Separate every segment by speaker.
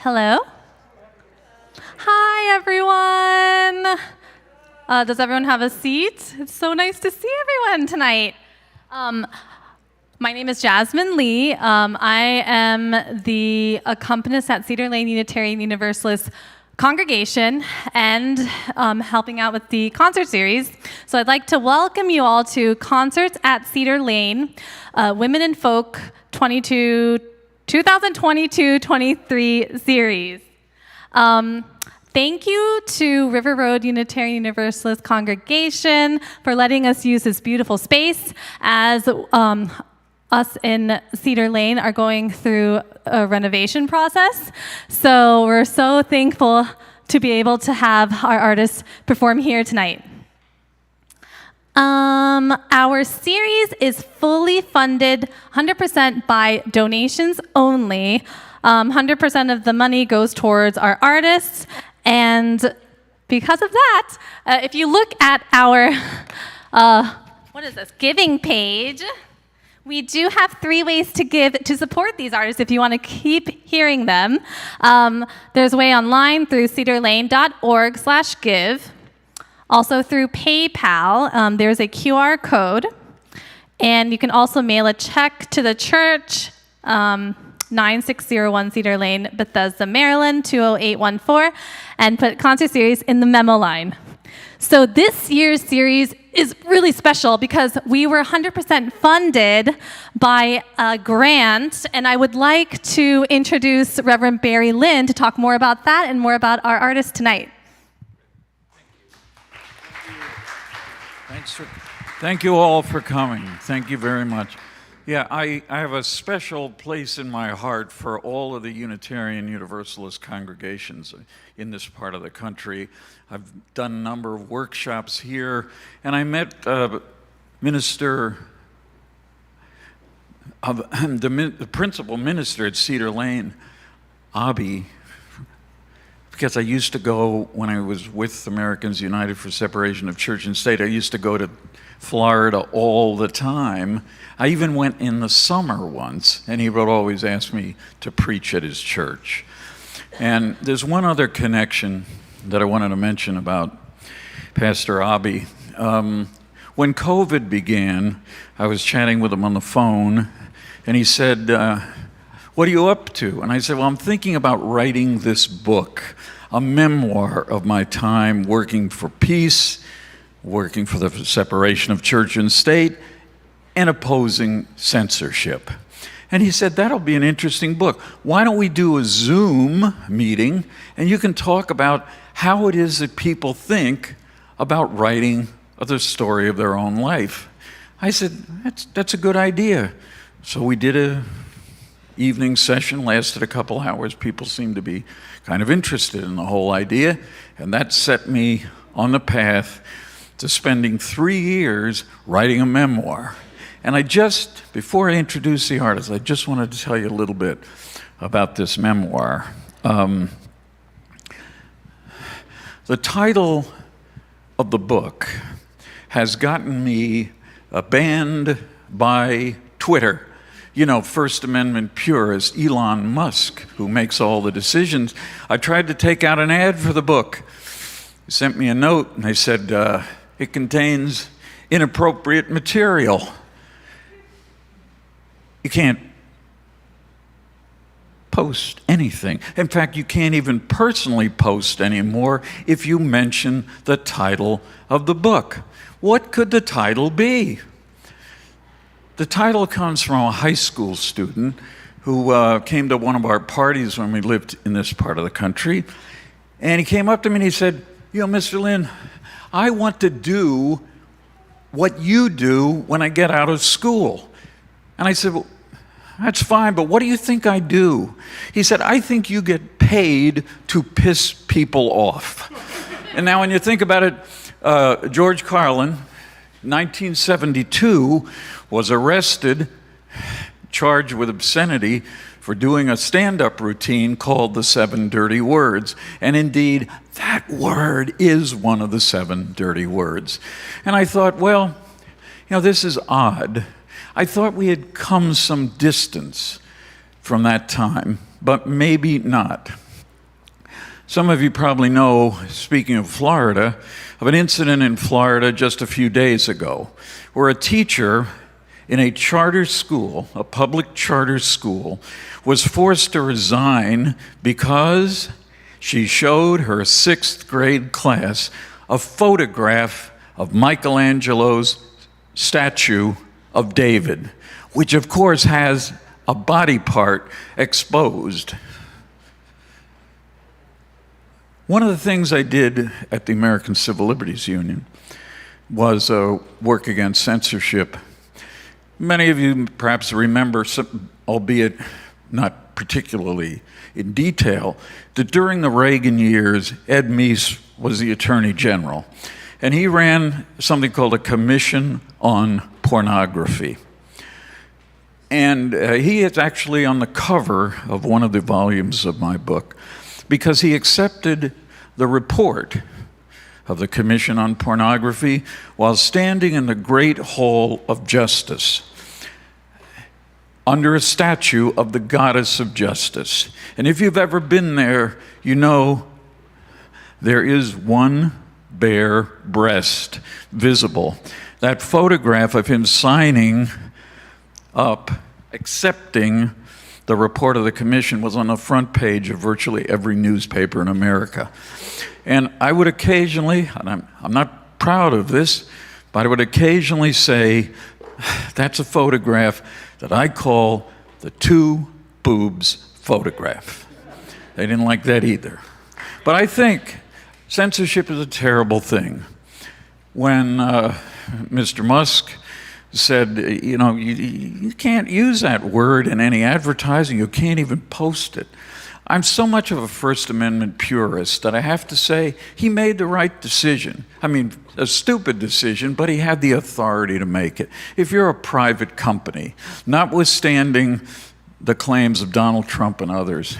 Speaker 1: Hello. Hi, everyone. Does everyone have a seat? It's so nice to see everyone tonight. My name is Jasmine Lee. I am the accompanist at Cedar Lane Unitarian Universalist congregation and helping out with the concert series. So I'd like to welcome you all to Concerts at Cedar Lane, Women in Folk 2022-23 series. Thank you to River Road Unitarian Universalist congregation for letting us use this beautiful space as us in Cedar Lane are going through a renovation process. So we're so thankful to be able to have our artists perform here tonight. Our series is fully funded 100% by donations only. 100% of the money goes towards our artists, and because of that, if you look at our, giving page, we do have 3 ways to give to support these artists if you want to keep hearing them. There's a way online through cedarlane.org/give. Also through PayPal, there's a QR code. And you can also mail a check to the church, 9601 Cedar Lane, Bethesda, Maryland, 20814, and put concert series in the memo line. So this year's series is really special because we were 100% funded by a grant, and I would like to introduce Reverend Barry Lynn to talk more about that and more about our artists tonight.
Speaker 2: Thank you all for coming. Thank you very much. Yeah, I have a special place in my heart for all of the Unitarian Universalist congregations in this part of the country. I've done a number of workshops here, and I met the principal minister at Cedar Lane, Abby, because I used to go, when I was with Americans United for Separation of Church and State, I used to go to Florida all the time. I even went in the summer once, and he would always ask me to preach at his church. And there's one other connection that I wanted to mention about Pastor Abby. When COVID began, I was chatting with him on the phone, and he said, "What are you up to?" And I said, "Well, I'm thinking about writing this book, a memoir of my time working for peace, working for the separation of church and state, and opposing censorship." And he said, "That'll be an interesting book. Why don't we do a Zoom meeting, and you can talk about how it is that people think about writing the story of their own life." I said, that's a good idea. So we did a evening session, lasted a couple hours. People seemed to be kind of interested in the whole idea, and that set me on the path to spending 3 years writing a memoir. And before I introduce the artist, I just wanted to tell you a little bit about this memoir. The title of the book has gotten me banned by Twitter. You know, First Amendment purist Elon Musk, who makes all the decisions. I tried to take out an ad for the book. He sent me a note, and they said, it contains inappropriate material. You can't post anything. In fact, you can't even personally post anymore if you mention the title of the book. What could the title be? The title comes from a high school student who came to one of our parties when we lived in this part of the country. And he came up to me and he said, "You know, Mr. Lynn, I want to do what you do when I get out of school." And I said, "Well, that's fine, but what do you think I do?" He said, "I think you get paid to piss people off." And now when you think about it, George Carlin, 1972, was arrested, charged with obscenity for doing a stand-up routine called the 7 Dirty Words. And indeed, that word is one of the 7 dirty words. And I thought, well, you know, this is odd. I thought we had come some distance from that time, but maybe not. Some of you probably know, speaking of Florida, of an incident in Florida just a few days ago, where a teacher in a charter school, a public charter school, was forced to resign because she showed her 6th grade class a photograph of Michelangelo's statue of David, which of course has a body part exposed. One of the things I did at the American Civil Liberties Union was work against censorship. Many of you perhaps remember, albeit not particularly in detail, that during the Reagan years, Ed Meese was the Attorney General, and he ran something called a Commission on Pornography. And he is actually on the cover of one of the volumes of my book because he accepted the report of the Commission on Pornography while standing in the Great Hall of Justice under a statue of the Goddess of Justice. And if you've ever been there, you know there is one bare breast visible. That photograph of him signing up, accepting the report of the commission was on the front page of virtually every newspaper in America. And I would occasionally, and I'm not proud of this, but I would occasionally say, that's a photograph that I call the two boobs photograph. They didn't like that either. But I think censorship is a terrible thing. When Mr. Musk said, you know, you can't use that word in any advertising, you can't even post it. I'm so much of a First Amendment purist that I have to say he made the right decision. I mean, a stupid decision, but he had the authority to make it. If you're a private company, notwithstanding the claims of Donald Trump and others,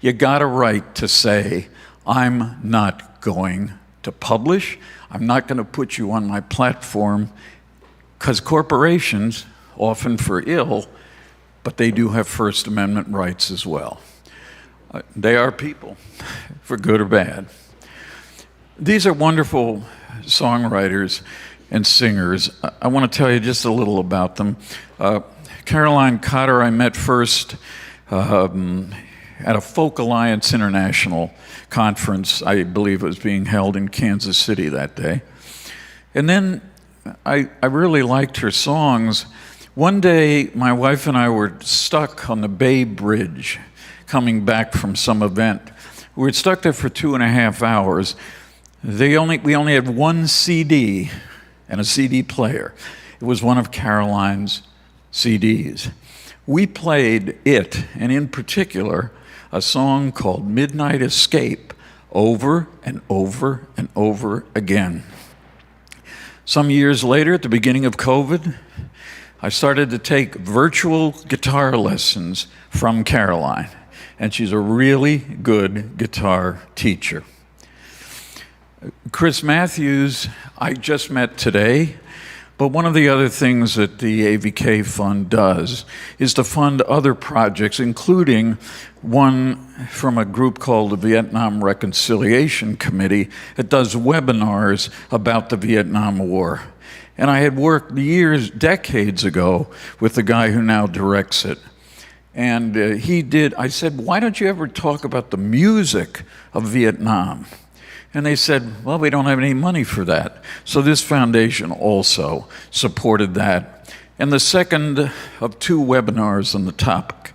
Speaker 2: you got a right to say, I'm not going to publish, I'm not going to put you on my platform, because corporations, often for ill, but they do have First Amendment rights as well. They are people, for good or bad. These are wonderful songwriters and singers. I want to tell you just a little about them. Caroline Cotter I met first at a Folk Alliance International conference. I believe it was being held in Kansas City that day. And then I really liked her songs. One day, my wife and I were stuck on the Bay Bridge coming back from some event. We were stuck there for 2.5 hours. We only had one CD and a CD player. It was one of Caroline's CDs. We played it, and in particular, a song called Midnight Escape, over and over and over again. Some years later, at the beginning of COVID, I started to take virtual guitar lessons from Caroline, and she's a really good guitar teacher. Chris Matthews, I just met today, but one of the other things that the AVK Fund does is to fund other projects, including one from a group called the Vietnam Reconciliation Committee that does webinars about the Vietnam War. And I had worked decades ago with the guy who now directs it. And I said, why don't you ever talk about the music of Vietnam? And they said, well, we don't have any money for that. So this foundation also supported that. And the second of 2 webinars on the topic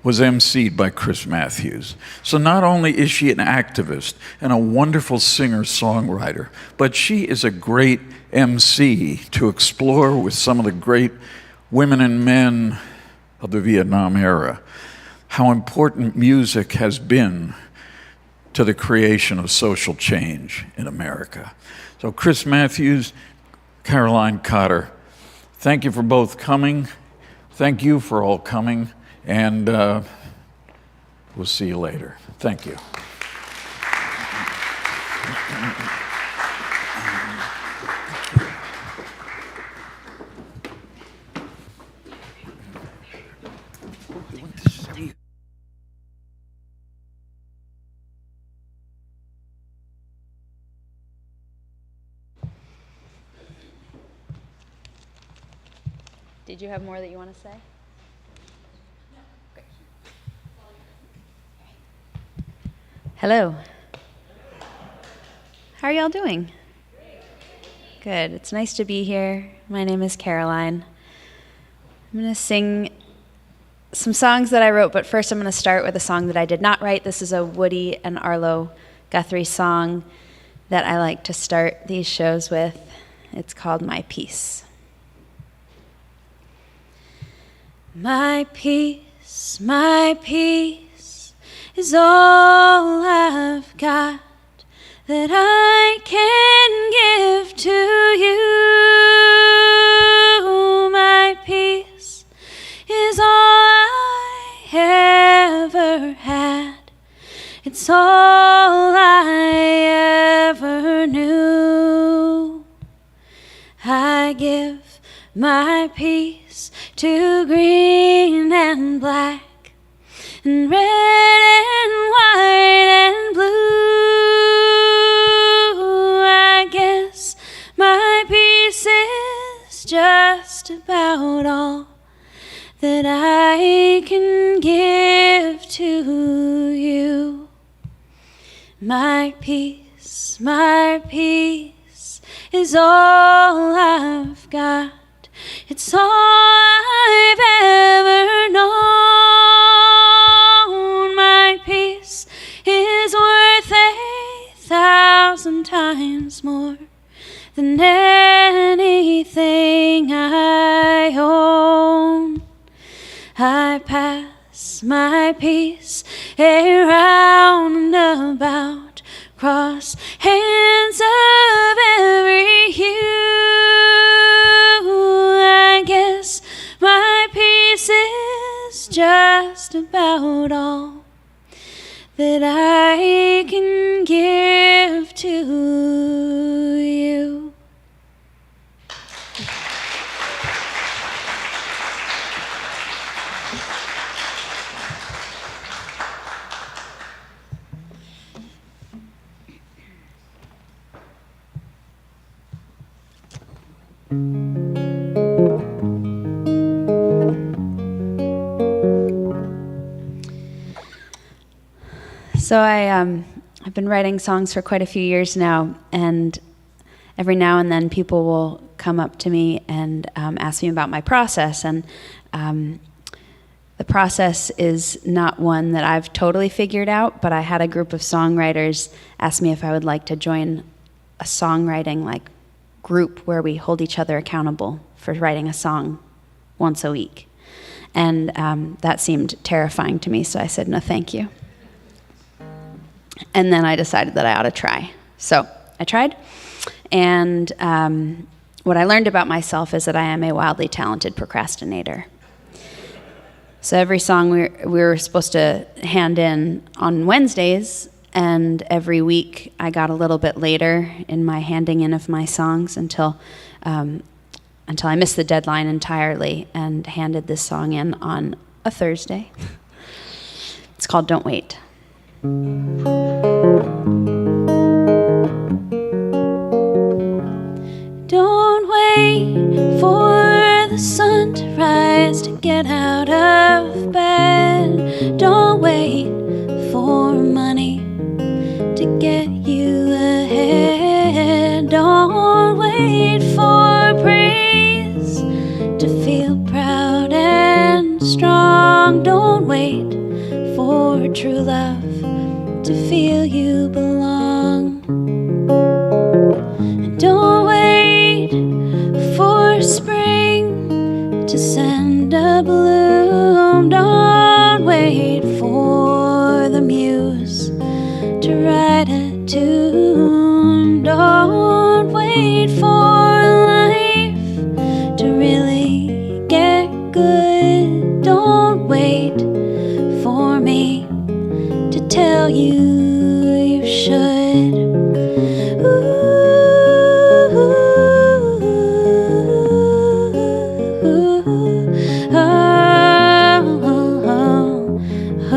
Speaker 2: was emceed by Chris Matthews. So not only is she an activist and a wonderful singer-songwriter, but she is a great MC to explore with some of the great women and men of the Vietnam era how important music has been to the creation of social change in America. So Chris Matthews, Caroline Cotter, thank you for both coming. Thank you for all coming, and we'll see you later. Thank you.
Speaker 3: Did you have more that you want to say? Hello. How are y'all doing? Good. It's nice to be here. My name is Caroline. I'm going to sing some songs that I wrote, but first I'm going to start with a song that I did not write. This is a Woody and Arlo Guthrie song that I like to start these shows with. It's called My Peace. My peace is all I've got that I can give to you. My peace is all I ever had. It's all I ever knew. I give my peace to green and black and red and white and blue. I guess my peace is just about all that I can give to you. My peace is all I've got. It's all I've ever known. My peace is worth 1,000 times more than anything I own. I pass my peace around and about, cross hands of every hue. I guess my peace is just about all that I can give to you. So I've been writing songs for quite a few years now, and every now and then people will come up to me and ask me about my process, and the process is not one that I've totally figured out, but I had a group of songwriters ask me if I would like to join a songwriting group where we hold each other accountable for writing a song once a week. And that seemed terrifying to me, so I said, no, thank you. And then I decided that I ought to try. So I tried, and what I learned about myself is that I am a wildly talented procrastinator. So every song we were supposed to hand in on Wednesdays, and every week I got a little bit later in my handing in of my songs until I missed the deadline entirely and handed this song in on a Thursday. It's called Don't Wait. Don't wait for the sun to rise to get out of bed. Don't wait for money to get you ahead. Don't wait for praise to feel proud and strong. Don't wait for true love to feel you belong. And don't wait for spring to send a bloom. Don't wait for the muse to write a tune. Don't wait for life to really get good. Don't wait for me to tell you you should. Ooh, oh, oh, oh.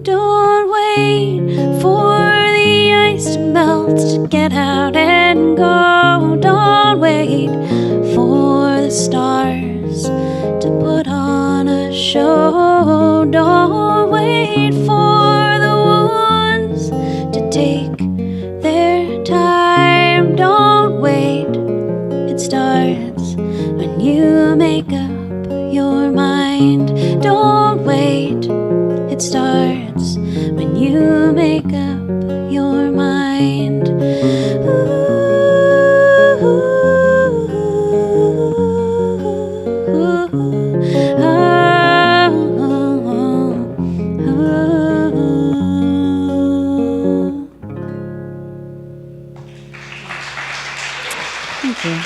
Speaker 3: Don't wait for the ice to melt to get out and go. Don't wait show. Don't wait for the ones to take their time. Don't wait, it starts when you make up your mind. Don't wait, it starts when you make up your mind. Thank you.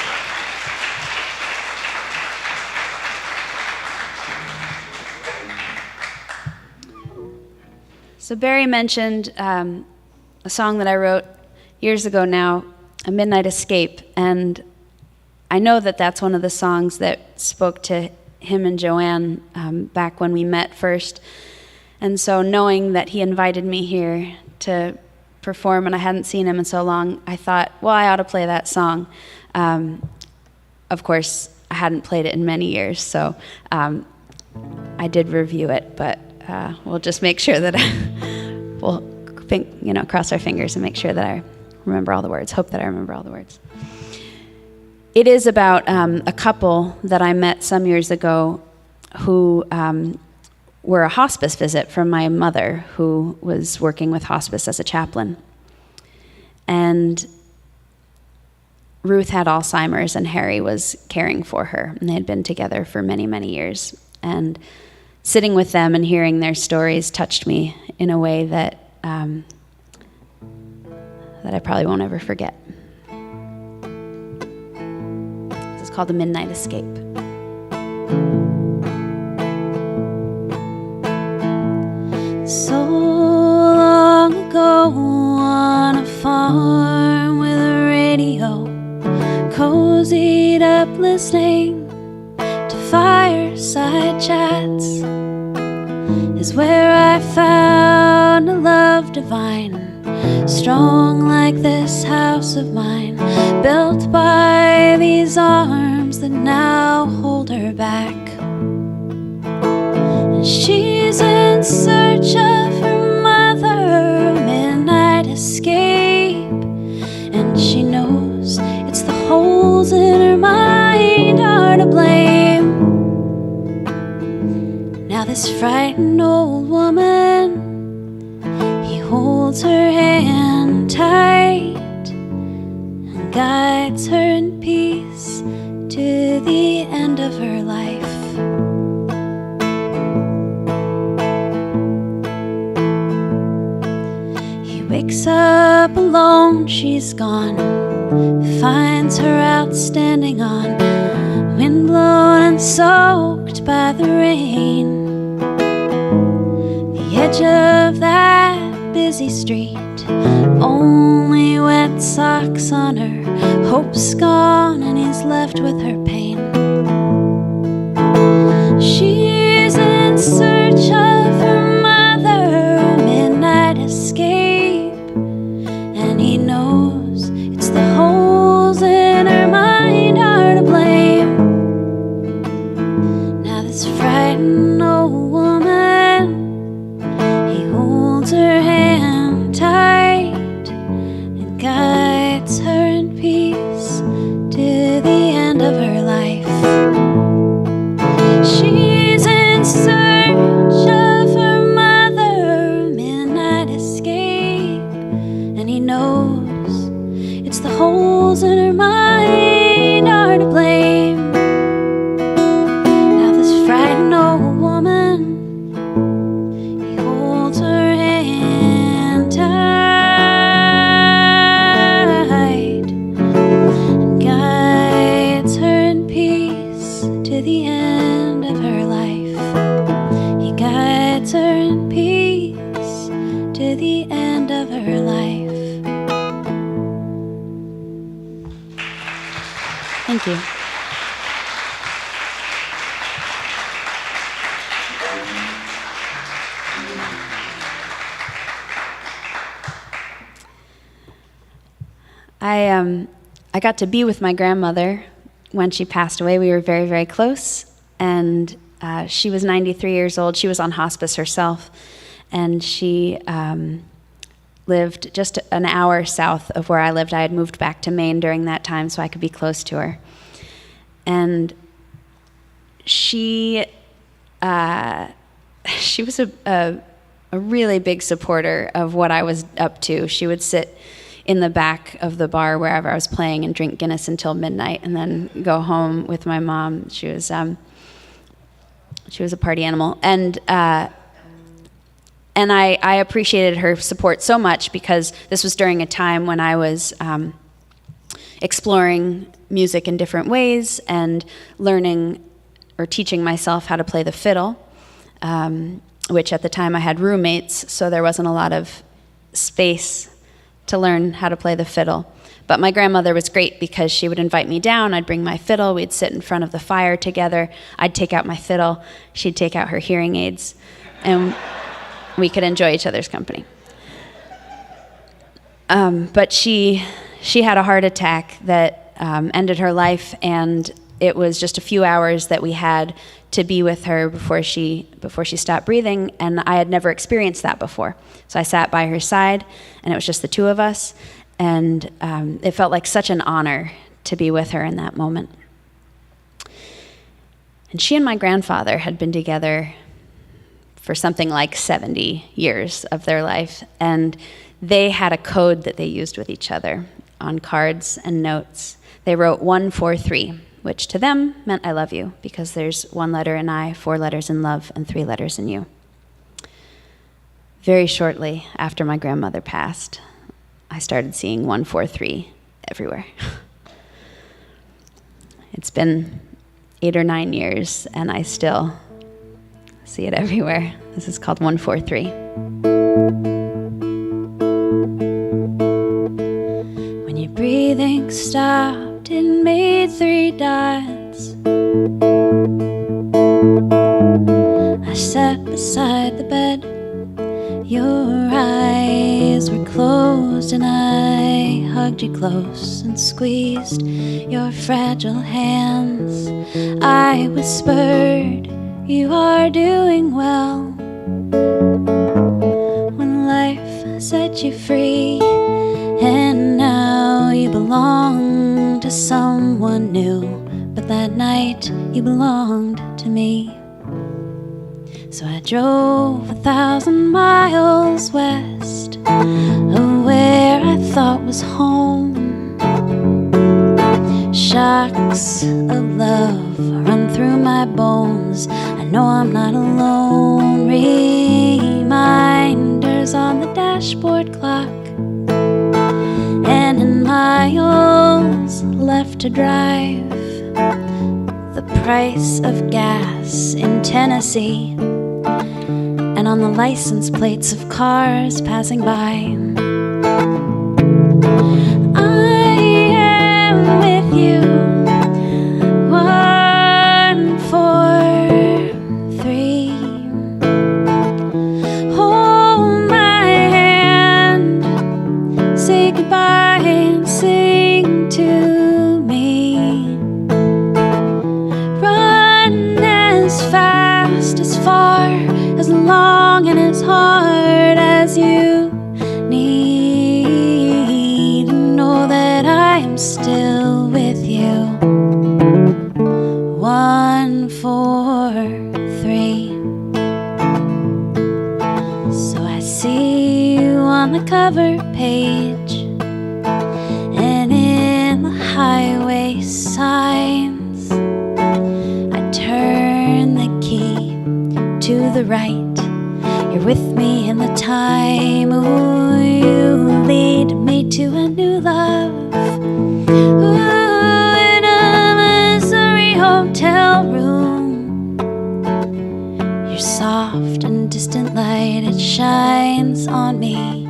Speaker 3: So Barry mentioned a song that I wrote years ago now, A Midnight Escape, and I know that that's one of the songs that spoke to him and Joanne back when we met first. And so knowing that he invited me here to perform and I hadn't seen him in so long, I thought, well, I ought to play that song. Of course, I hadn't played it in many years, so I did review it, but we'll just make sure that we'll cross our fingers and make sure that I remember all the words, hope that I remember all the words. It is about a couple that I met some years ago who were a hospice visit from my mother, who was working with hospice as a chaplain. And Ruth had Alzheimer's and Harry was caring for her, and they had been together for many, many years. And sitting with them and hearing their stories touched me in a way that that I probably won't ever forget. This is called The Midnight Escape. So long ago on a farm with a radio, cozied up listening to fireside chats, is where I found a love divine, strong like this house of mine, built by these arms that now hold her back. And she's in search of her mother, a midnight escape, and she knows it's the holes in her mind are to blame. Now this frightened old woman, he holds her hand tight and guides her in peace to the end of her life. He wakes up alone, she's gone, finds her out standing on windblown and soaked by the rain, the edge of that busy street, only wet socks on her, hope's gone and he's left with her pain. She's in search of her mother, a midnight escape, and he knows it's the holes in her mind are to blame. Now this frightened old woman, he holds her hand tight and guides her in peace to the end of her life. She's in search of her mother, a midnight escape, and he knows it's the holes in her mind are to blame. Now this frightened old woman, he holds her hand tight and guides her in peace to the end of her life. He guides her in peace to the end of her life. Thank you. I got to be with my grandmother when she passed away. We were very, very close, and She was 93 years old. She was on hospice herself, and she lived just an hour south of where I lived. I had moved back to Maine during that time so I could be close to her. And she was a really big supporter of what I was up to. She would sit in the back of the bar wherever I was playing and drink Guinness until midnight and then go home with my mom. She was a party animal. And I appreciated her support so much because this was during a time when I was exploring music in different ways and learning or teaching myself how to play the fiddle, which at the time I had roommates, so there wasn't a lot of space to learn how to play the fiddle. But my grandmother was great because she would invite me down, I'd bring my fiddle, we'd sit in front of the fire together, I'd take out my fiddle, she'd take out her hearing aids, and we could enjoy each other's company. But she had a heart attack that ended her life, and it was just a few hours that we had to be with her before she stopped breathing, and I had never experienced that before. So I sat by her side, and it was just the two of us, and it felt like such an honor to be with her in that moment. And she and my grandfather had been together for something like 70 years of their life, and they had a code that they used with each other on cards and notes. They wrote 143, which to them meant I love you, because there's one letter in I, 4 letters in love, and 3 letters in you. Very shortly after my grandmother passed, I started seeing 143 everywhere. It's been 8 or 9 years, and I still see it everywhere. This is called 143. When your breathing stopped, it made 3 dots. I sat beside the bed. Your eyes were closed, and I hugged you close and squeezed your fragile hands. I whispered, you are doing well. When life set you free, and now you belong to someone new, but that night you belonged to me. So I drove 1,000 miles west of where I thought was home. Shocks of love run through my bones. I know I'm not alone. Reminders on the dashboard clock, and in miles left to drive. The price of gas in Tennessee, and on the license plates of cars passing by. I am with you, 143. Hold my hand, say goodbye and sing to me. Run as fast, as far, as long and as hard as you need. Know that I am still with you. 143. So I see you on the cover page, and in the highway signs. I turn the key to the right. You're with me in the time. Ooh, you lead me to a new love. Ooh, in a Missouri hotel room. Your soft and distant light, it shines on me.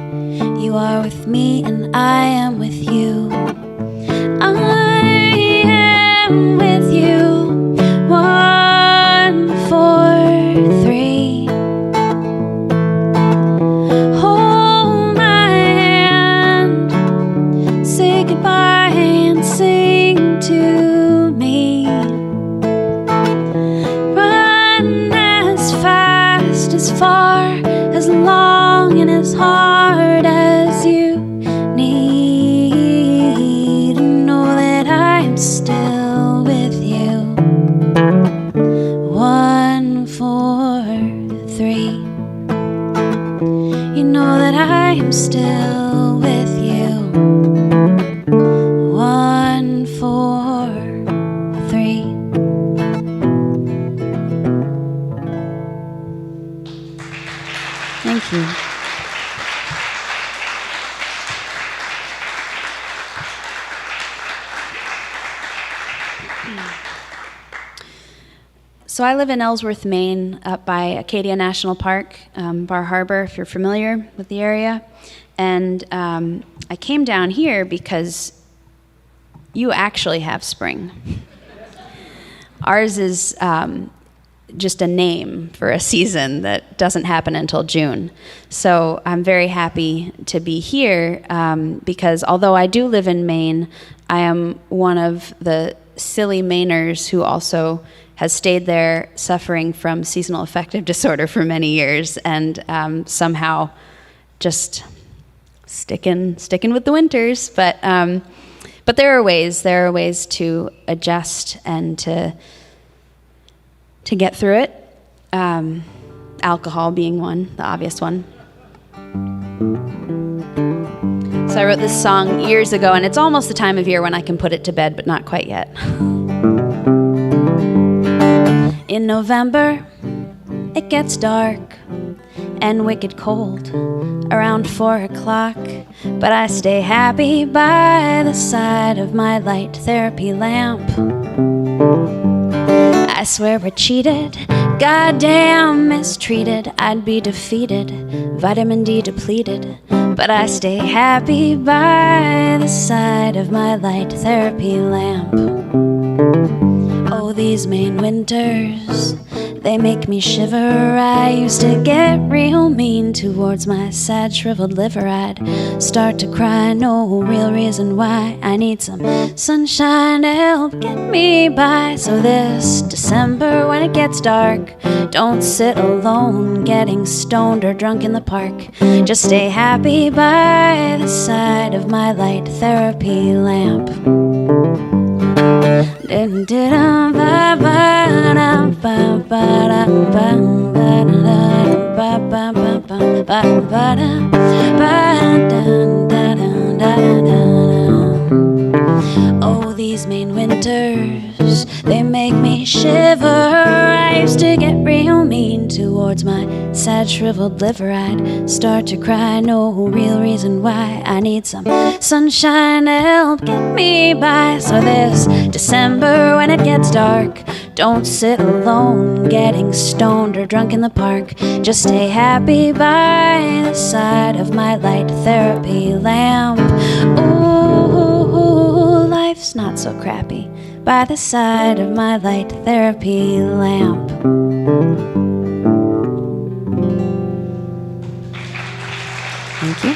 Speaker 3: You are with me and I am with you. I am with you. 143. Hold my hand, say goodbye and sing to me. Run still with you. 1, 4, 3. Thank you. So I live in Ellsworth, Maine, up by Acadia National Park, Bar Harbor, if you're familiar with the area. And I came down here because you actually have spring. Ours is just a name for a season that doesn't happen until June. So I'm very happy to be here because although I do live in Maine, I am one of the silly Mainers who also has stayed there suffering from seasonal affective disorder for many years and somehow just sticking with the winters. But there are ways to adjust and to get through it. Alcohol being one, the obvious one. So I wrote this song years ago, and it's almost the time of year when I can put it to bed, but not quite yet. In November, it gets dark and wicked cold around 4 o'clock, but I stay happy by the side of my light therapy lamp. I swear we're cheated, goddamn mistreated, I'd be defeated, vitamin D depleted, but I stay happy by the side of my light therapy lamp. Oh, these Maine winters, they make me shiver. I used to get real mean towards my sad shriveled liver. I'd start to cry, no real reason why. I need some sunshine to help get me by. So this December when it gets dark, don't sit alone getting stoned or drunk in the park. Just stay happy by the side of my light therapy lamp. Oh, these Maine winters, they make me shiver. I used to get real mean towards my sad shriveled liver. I'd start to cry, no real reason why. I need some sunshine to help get me by. So this December when it gets dark, don't sit alone getting stoned or drunk in the park. Just stay happy by the side of my light therapy lamp. Ooh, life's not so crappy by the side of my light therapy lamp. Thank you.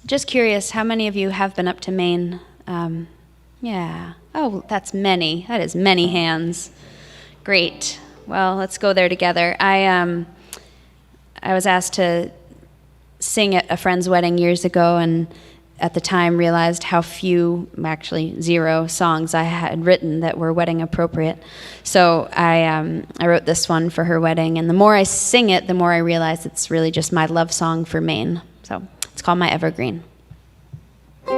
Speaker 3: Just curious, how many of you have been up to Maine? Yeah. Oh, that's many. That is many hands. Great. Well, let's go there together. I was asked to sing at a friend's wedding years ago, and at the time realized how few, actually 0 songs I had written that were wedding appropriate. So I wrote this one for her wedding, and the more I sing it, the more I realize it's really just my love song for Maine. So it's called My Evergreen. When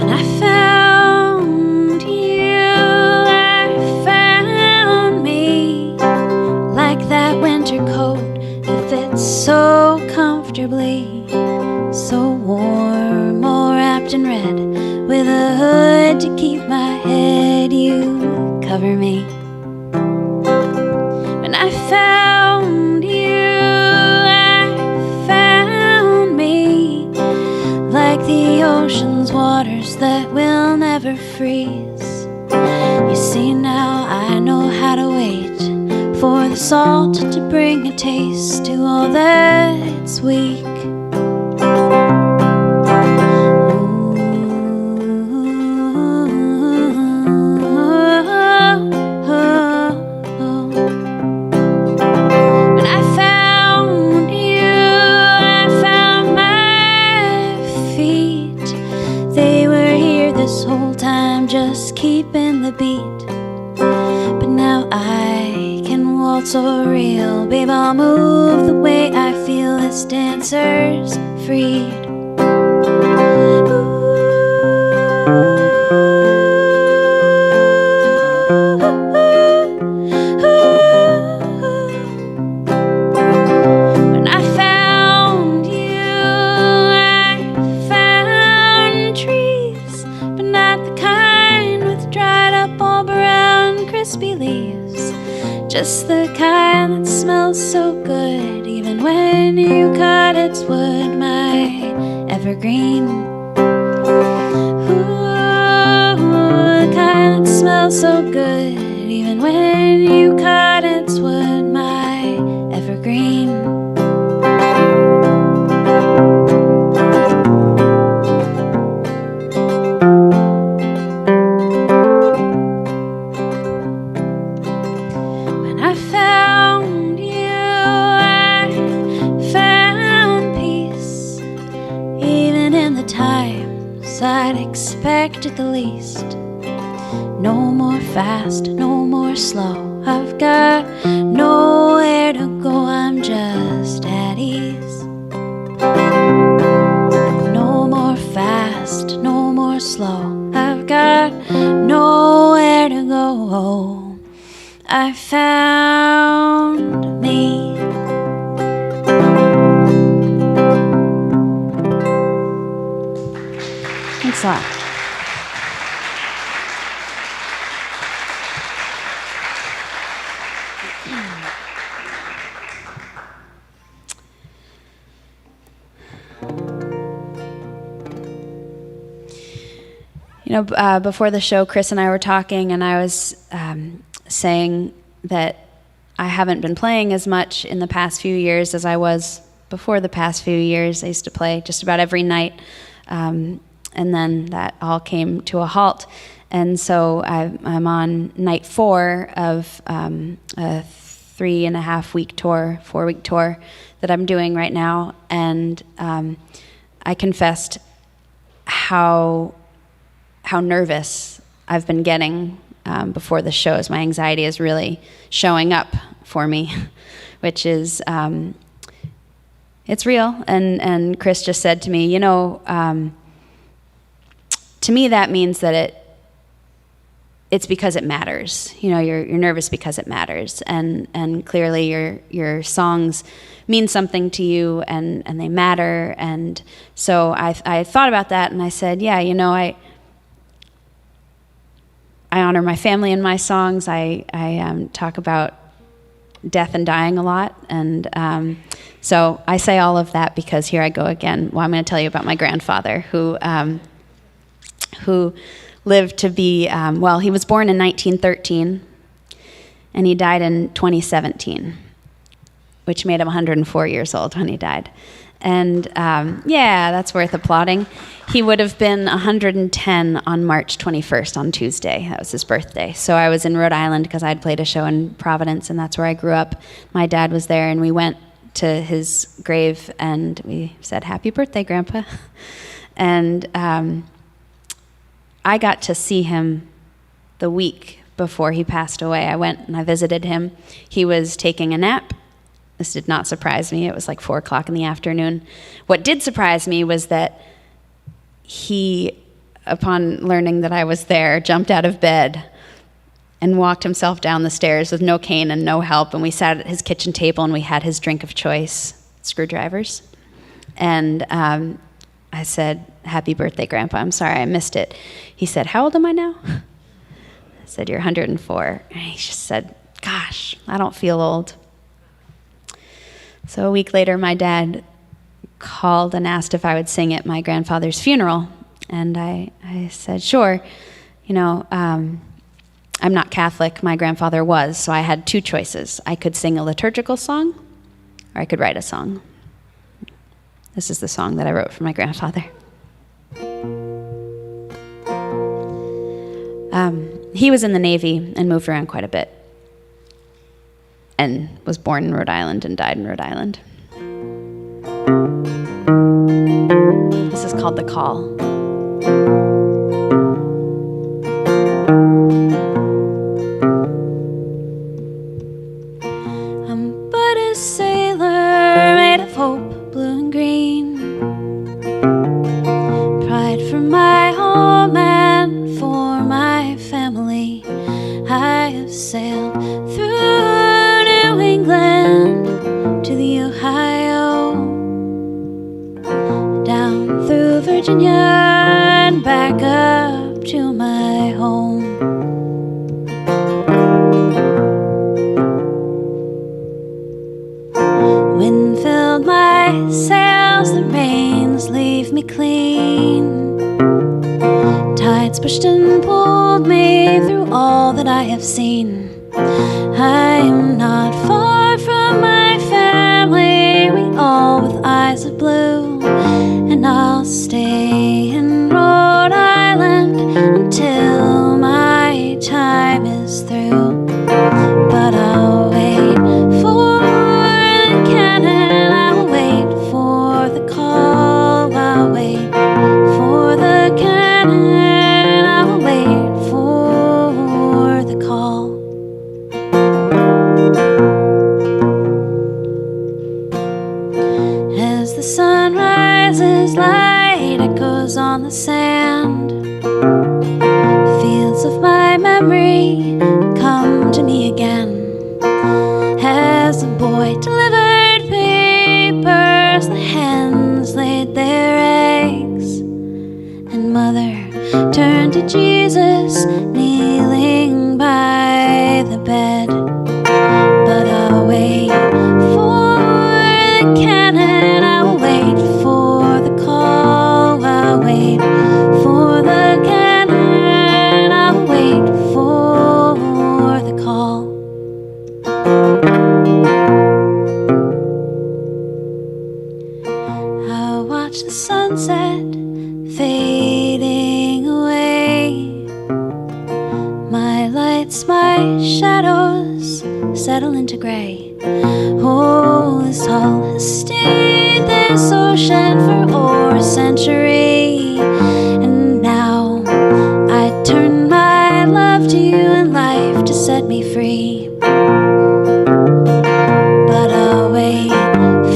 Speaker 3: I found you, I found me, like that winter coat that fits so comfortably, so warm, all wrapped in red, with a hood to keep my head. You cover me. When I found you, I found me, like the ocean's waters that will never freeze. You see now I know how to wait for the salt to bring a taste to all that's weak. When I found you, I not so real. Babe, I'll move the way I feel. This dancer's freed. When I found you, I found trees, but not the kind with dried up, all brown, crispy leaves. Just the kind that smells so good, even when you cut its wood, my evergreen. Ooh, the kind that smells so good, even when you cut its wood, my evergreen. When I found you, I found peace, even in the times I'd expected the least. No more fast, no more slow. I've got nowhere to go, I'm just at ease. No more fast, no more slow. I've got nowhere to go. I found me. Thanks a lot. Before the show, Chris and I were talking, and I was saying that I haven't been playing as much in the past few years as I was before the past few years. I used to play just about every night, and then that all came to a halt. And so I'm on night 4 of a 3.5-week tour, 4-week tour that I'm doing right now, and I confessed how nervous I've been getting before the shows. My anxiety is really showing up for me, which is, it's real. And Chris just said to me, to me that means that it's because it matters. You're nervous because it matters. And clearly your songs mean something to you, and they matter. And so I thought about that, and I said, yeah, I honor my family in my songs. I talk about death and dying a lot. And so I say all of that because here I go again. Well, I'm going to tell you about my grandfather who lived to be, he was born in 1913 and he died in 2017, which made him 104 years old when he died. And that's worth applauding. He would have been 110 on March 21st, on Tuesday. That was his birthday. So I was in Rhode Island because I'd played a show in Providence, and that's where I grew up. My dad was there, and we went to his grave, and we said, "Happy birthday, Grandpa." And I got to see him the week before he passed away. I went and I visited him. He was taking a nap. This did not surprise me. It was like 4 o'clock in the afternoon. What did surprise me was that he, upon learning that I was there, jumped out of bed and walked himself down the stairs with no cane and no help. And we sat at his kitchen table and we had his drink of choice, screwdrivers. And I said, "Happy birthday, Grandpa. I'm sorry I missed it." He said, "How old am I now?" I said, "You're 104. And he just said, "Gosh, I don't feel old." So a week later, my dad called and asked if I would sing at my grandfather's funeral. And I said, "Sure." I'm not Catholic. My grandfather was. So I had 2 choices. I could sing a liturgical song, or I could write a song. This is the song that I wrote for my grandfather. He was in the Navy and moved around quite a bit, and was born in Rhode Island and died in Rhode Island. This is called "The Call." sails, the rains leave me clean. Tides pushed and pulled me through all that I have seen. I am not far from my family, we all with eyes of blue, and I'll stay in Rhode Island until my time is through. But I'll wait for the cannon, I'll wait for the call, I'll wait for the cannon, I'll wait for the call. As the sun rises, light echoes on the sand. Fields of my memory come to me again. As a boy delivered papers, the hens laid their eggs, and mother turned to Jesus kneeling by the bed. But I'll wait for the cannon, I'll wait for the call, I'll wait for the cannon, I'll wait for the call. I watch the sunset fading away. My lights, my shadows settle into gray. Oh, this hull has stayed this ocean for over a century, and now I turn my love to you and life to set me free. But I'll wait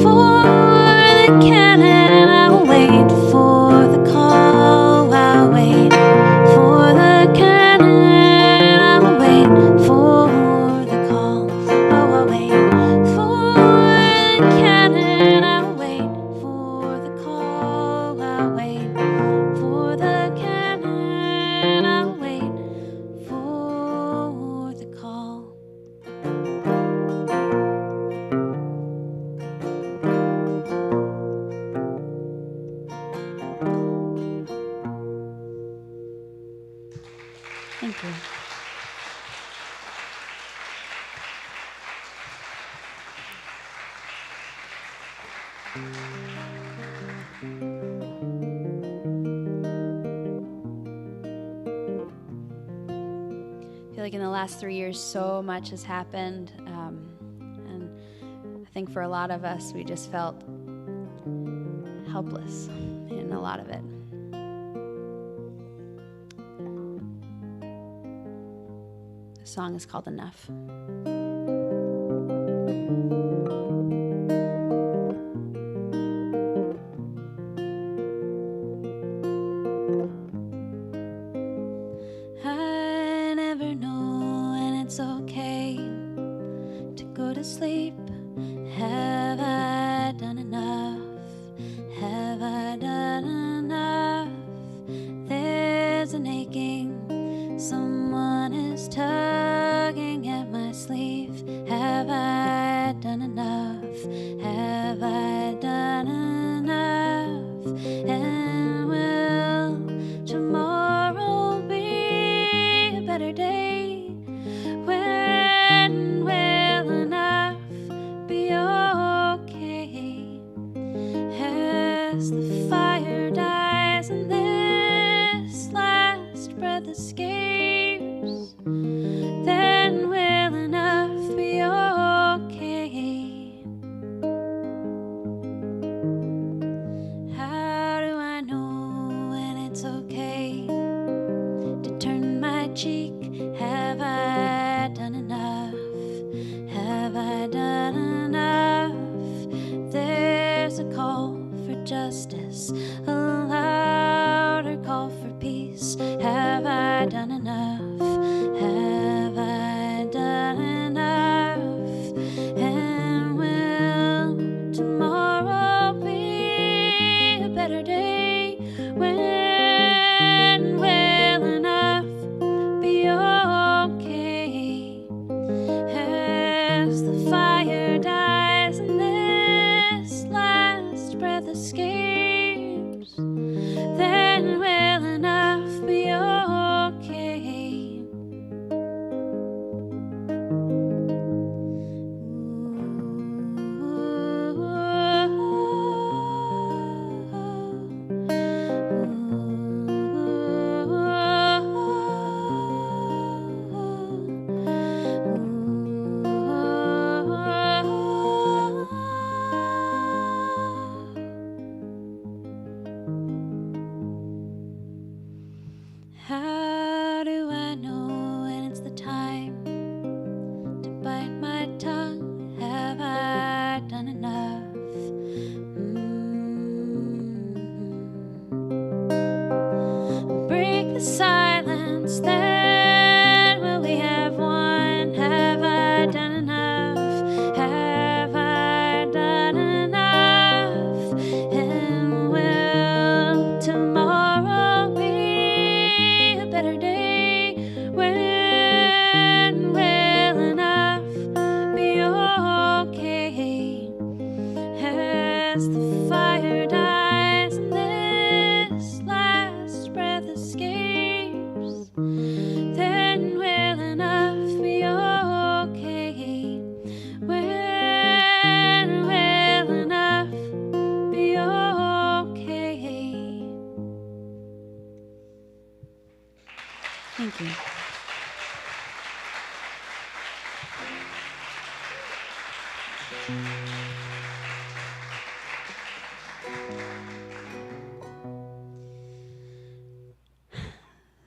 Speaker 3: for the cannon, I'll wait for the call, I'll wait for the cannon, I'll wait for the call. Oh, I'll wait for the cannon, I'll wait for the call, I'll wait for the cannon, I'll wait for the call. Thank you. I feel like in the last 3 years, so much has happened, and I think for a lot of us, we just felt helpless in a lot of it. The song is called Enough. I never know when it's okay to go to sleep. Have I done enough? Have I done enough? There's an aching, someone is tugging at my sleeve. Have I done enough? Have I done enough? And will tomorrow be a better day? When will enough be okay? As the fire dies and this last breath escapes, then will enough be okay? How do I know when it's okay to turn my cheek? Have I done enough? Have I done enough? There's a call for justice, a louder call for peace. Have I done enough? Have I done enough? And will tomorrow be a better day? When will enough be okay? As the fire dies and this last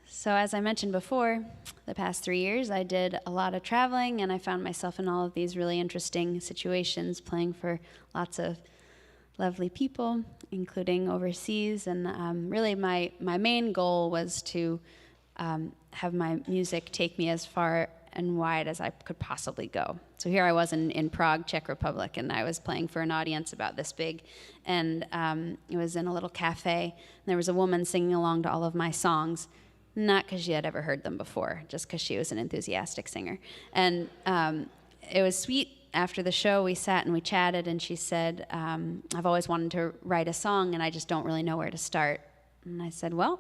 Speaker 3: So as I mentioned before, the past 3 years I did a lot of traveling, and I found myself in all of these really interesting situations, playing for lots of lovely people, including overseas. And really my main goal was to have my music take me as far and wide as I could possibly go. So here I was in Prague, Czech Republic, and I was playing for an audience about this big, and it was in a little cafe, and there was a woman singing along to all of my songs, not because she had ever heard them before, just because she was an enthusiastic singer. And it was sweet. After the show, we sat and we chatted, and she said, I've always wanted to write a song, and I just don't really know where to start. And I said, well,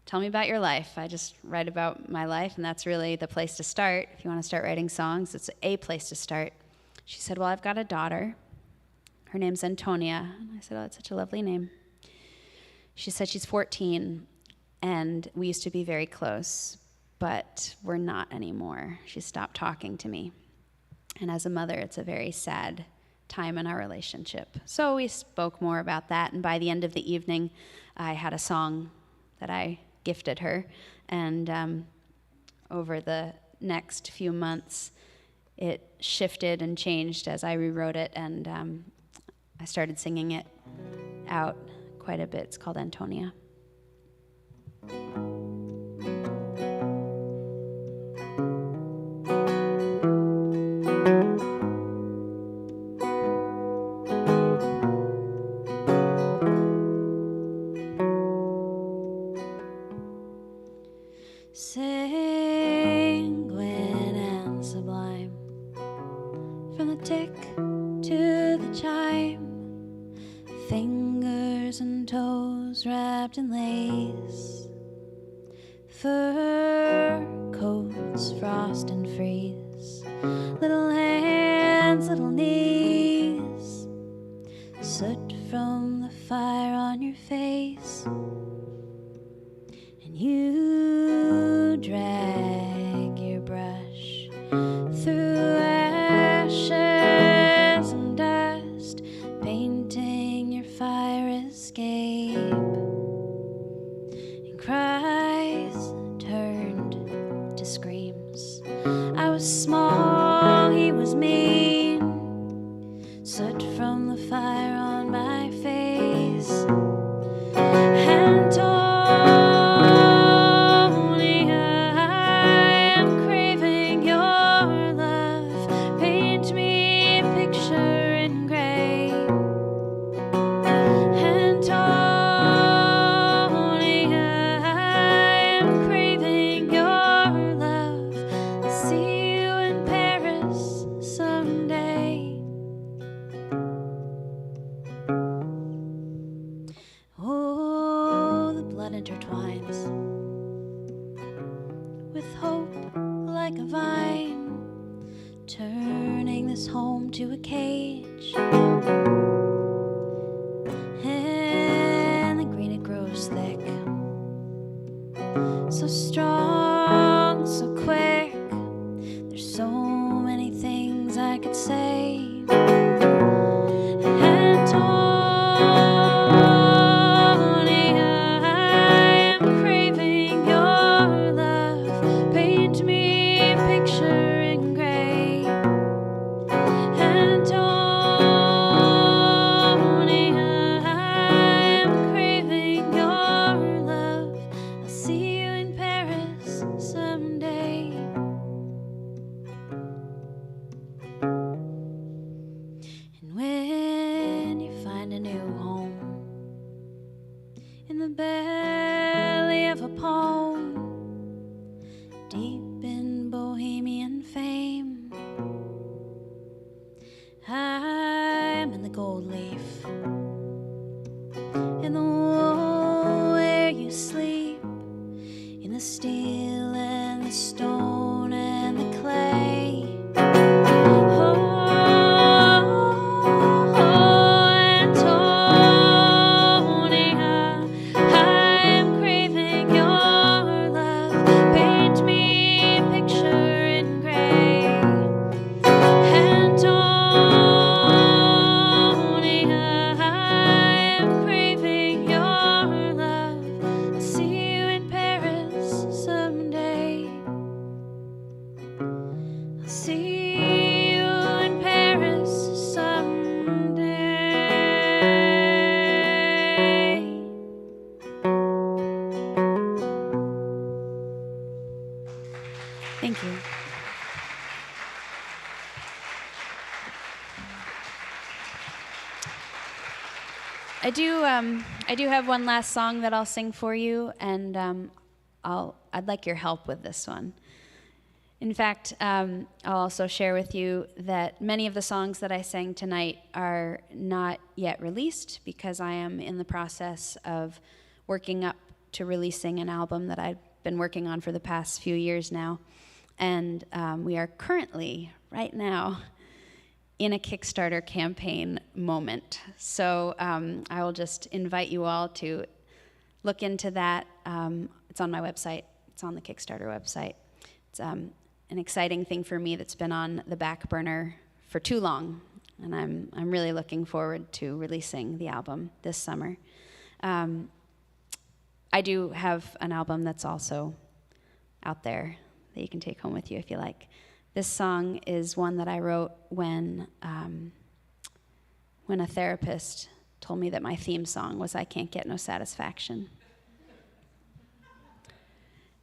Speaker 3: tell me about your life. I just write about my life, and that's really the place to start. If you want to start writing songs, it's a place to start. She said, well, I've got a daughter. Her name's Antonia. And I said, oh, that's such a lovely name. She said she's 14, and we used to be very close, but we're not anymore. She stopped talking to me. And as a mother, it's a very sad time in our relationship. So we spoke more about that, and by the end of the evening, I had a song that I gifted her, and over the next few months, it shifted and changed as I rewrote it, and I started singing it out quite a bit. It's called Antonia. Sanguine and sublime, from the tick to the chime, fingers and toes wrapped in lace, fur coats, frost and freeze, little hands, little knees, soot from the fire on your face, and you drag your brush through ashes and dust, painting your fire escape, and cries turned to screams. I was small, he was mean, soot from the fire on my face, and intertwines with hope like a vine, turning this home to a cage, and the green it grows thick, so strong, so quick. There's so many things I could say. I do have one last song that I'll sing for you, and I'd like your help with this one. In fact, I'll also share with you that many of the songs that I sang tonight are not yet released because I am in the process of working up to releasing an album that I've been working on for the past few years now. And we are currently, right now, in a Kickstarter campaign moment. So I will just invite you all to look into that. It's on my website. It's on the Kickstarter website. It's an exciting thing for me that's been on the back burner for too long, and I'm really looking forward to releasing the album this summer. I do have an album that's also out there that you can take home with you if you like. This song is one that I wrote when a therapist told me that my theme song was "I Can't Get No Satisfaction."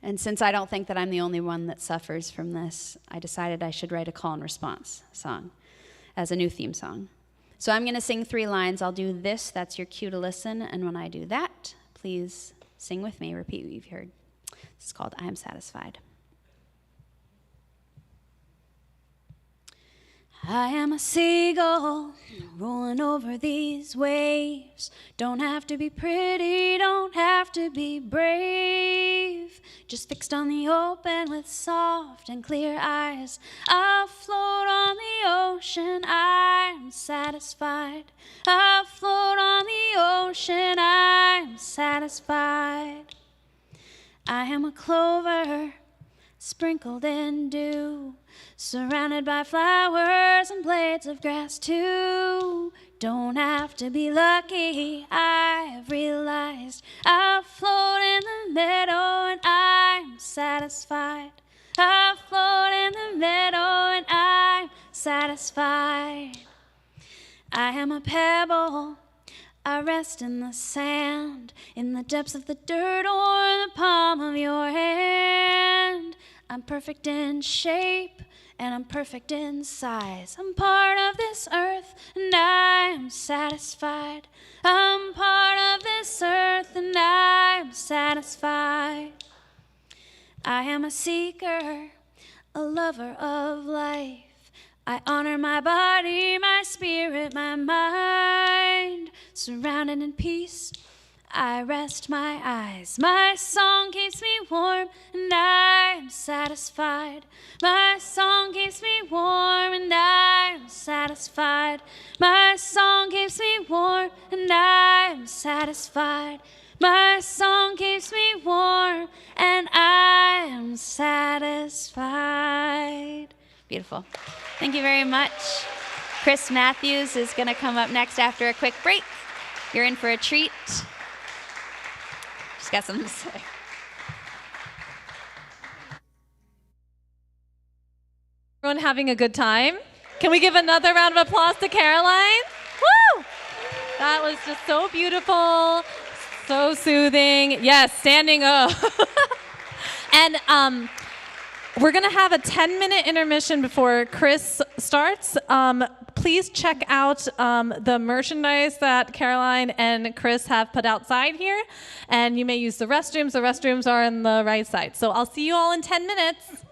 Speaker 3: And since I don't think that I'm the only one that suffers from this, I decided I should write a call and response song as a new theme song. So I'm going to sing 3 lines. I'll do this. That's your cue to listen. And when I do that, please sing with me. Repeat what you've heard. This is called "I Am Satisfied." I am a seagull rolling over these waves. Don't have to be pretty, don't have to be brave. Just fixed on the open with soft and clear eyes. I'll float on the ocean, I'm satisfied. I'll float on the ocean, I'm satisfied. I am a clover sprinkled in dew, surrounded by flowers and blades of grass too. Don't have to be lucky, I've realized I'll float in the meadow and I'm satisfied. I'll float in the meadow and I'm satisfied. I am a pebble, I rest in the sand, in the depths of the dirt or the palm of your hand. I'm perfect in shape, and I'm perfect in size. I'm part of this earth, and I'm satisfied. I'm part of this earth, and I'm satisfied. I am a seeker, a lover of life. I honor my body, my spirit, my mind. Surrounded in peace, I rest my eyes. My song keeps me warm, and I'm satisfied. My song keeps me warm, and I'm satisfied. My song keeps me warm, and I'm satisfied. My song keeps me warm, and I'm satisfied. Beautiful. Thank you very much. Chris Matthews is going to come up next after a quick break. You're in for a treat. Just got something to say.
Speaker 1: Everyone having a good time? Can we give another round of applause to Caroline? Woo! That was just so beautiful, so soothing. Yes, standing up. And we're going to have a 10-minute intermission before Chris starts. Please check out the merchandise that Caroline and Chris have put outside here. And you may use the restrooms. The restrooms are on the right side. So I'll see you all in 10 minutes.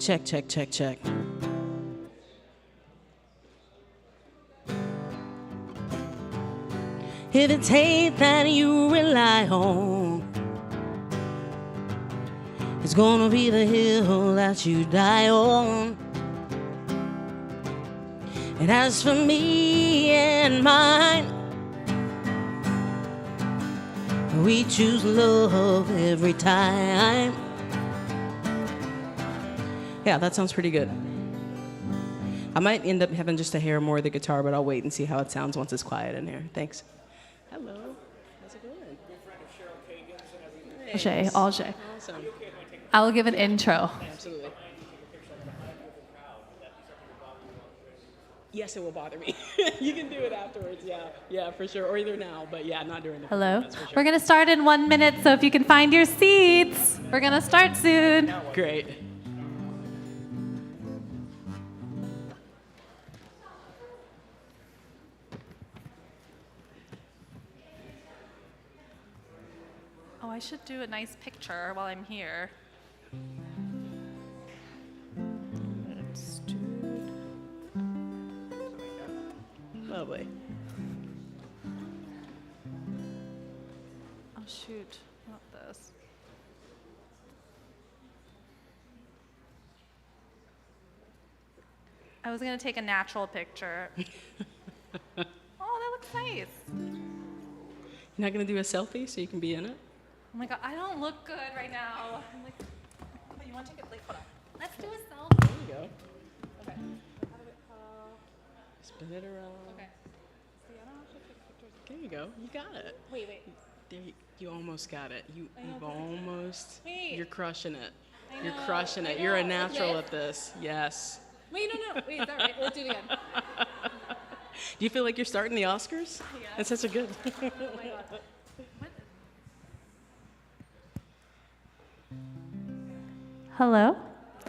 Speaker 4: Check, check, check, check. If it's hate that you rely on, it's gonna be the hill that you die on. And as for me and mine, we choose love every time. Yeah, that sounds pretty good. I might end up having just a hair more of the guitar, but I'll wait and see how it sounds once it's quiet in here. Thanks. Hello. How's it going?
Speaker 1: Alger.
Speaker 4: Awesome.
Speaker 1: I'll give an intro.
Speaker 4: Absolutely. Yes, it will bother me. You can do it afterwards, yeah. Yeah, for sure. Or either now, but yeah, not during the
Speaker 1: Hello.
Speaker 4: performance, for sure.
Speaker 1: We're going to start in 1 minute, so if you can find your seats, we're going to start soon.
Speaker 4: Great.
Speaker 1: Oh, I should do a nice picture while I'm here.
Speaker 4: Lovely.
Speaker 1: Oh, shoot. Not this. I was going to take a natural picture. Oh, that looks nice.
Speaker 4: You're not gonna do a selfie so you can be in it?
Speaker 1: Oh my God, I don't look good right now. I'm like, oh, you want to take a, hold on. Let's do a selfie.
Speaker 4: There you go.
Speaker 1: Okay.
Speaker 4: Spin it around.
Speaker 1: Okay. See, I don't have to take pictures.
Speaker 4: There you go. You got it.
Speaker 1: Wait.
Speaker 4: There you almost got it. You've
Speaker 1: know,
Speaker 4: almost.
Speaker 1: Wait.
Speaker 4: You're crushing it.
Speaker 1: I
Speaker 4: You're
Speaker 1: know,
Speaker 4: crushing
Speaker 1: I
Speaker 4: it. You're a
Speaker 1: know.
Speaker 4: natural
Speaker 1: Okay.
Speaker 4: at this. Yes.
Speaker 1: Wait, no. Wait, is that right? Let's do it again.
Speaker 4: Do you feel like you're starting the Oscars?
Speaker 1: Yeah.
Speaker 4: That's such a good.
Speaker 1: Oh my God. What? Hello?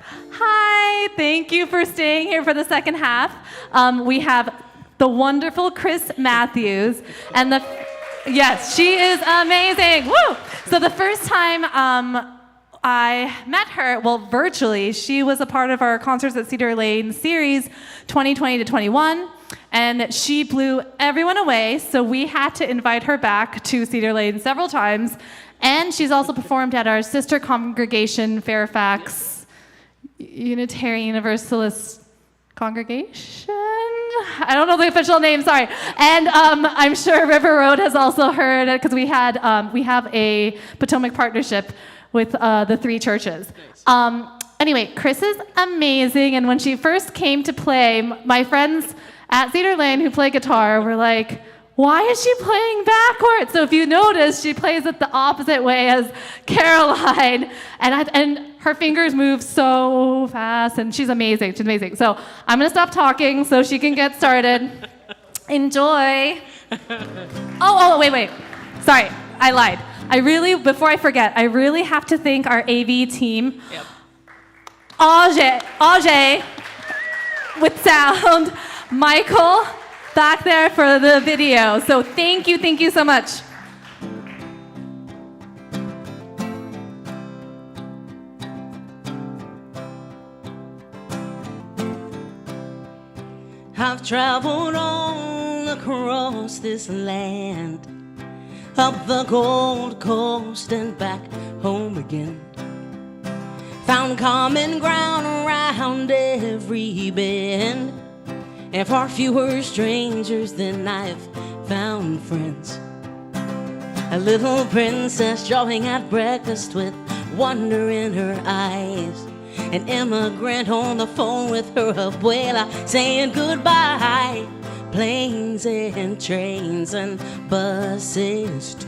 Speaker 1: Hi, thank you for staying here for the second half. We have the wonderful Chris Matthews and yes, she is amazing. Woo! So the first time I met her, well, virtually, she was a part of our Concerts at Cedar Lane series 2020 to 21, and she blew everyone away, so we had to invite her back to Cedar Lane several times, and she's also performed at our sister congregation, Fairfax Unitarian Universalist Congregation? I don't know the official name, sorry. And I'm sure River Road has also heard it, because we have a Potomac partnership with the three churches.
Speaker 4: Nice.
Speaker 1: Anyway, Chris is amazing, and when she first came to play, my friends at Cedar Lane who play guitar were like, why is she playing backwards? So if you notice, she plays it the opposite way as Caroline, and her fingers move so fast, and she's amazing. She's amazing. So I'm gonna stop talking so she can get started. Enjoy. Wait. Sorry, I lied. Before I forget, I really have to thank our AV team.
Speaker 4: Yep.
Speaker 1: Ajay with sound, Michael back there for the video. So thank you so much.
Speaker 4: I've traveled all across this land, up the Gold Coast and back home again. Found common ground around every bend, and far fewer strangers than I've found friends. A little princess jawing at breakfast with wonder in her eyes. An immigrant on the phone with her abuela saying goodbye. Planes and trains and buses too.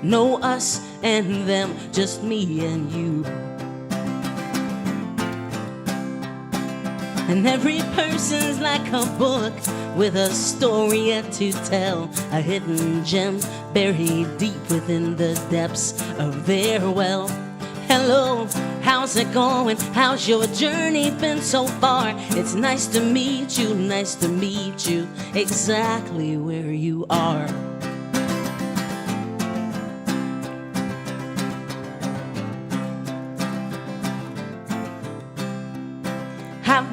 Speaker 4: No us and them, just me and you. And every person's like a book with a story yet to tell. A hidden gem buried deep within the depths of their well. Hello, how's it going? How's your journey been so far? It's nice to meet you exactly where you are.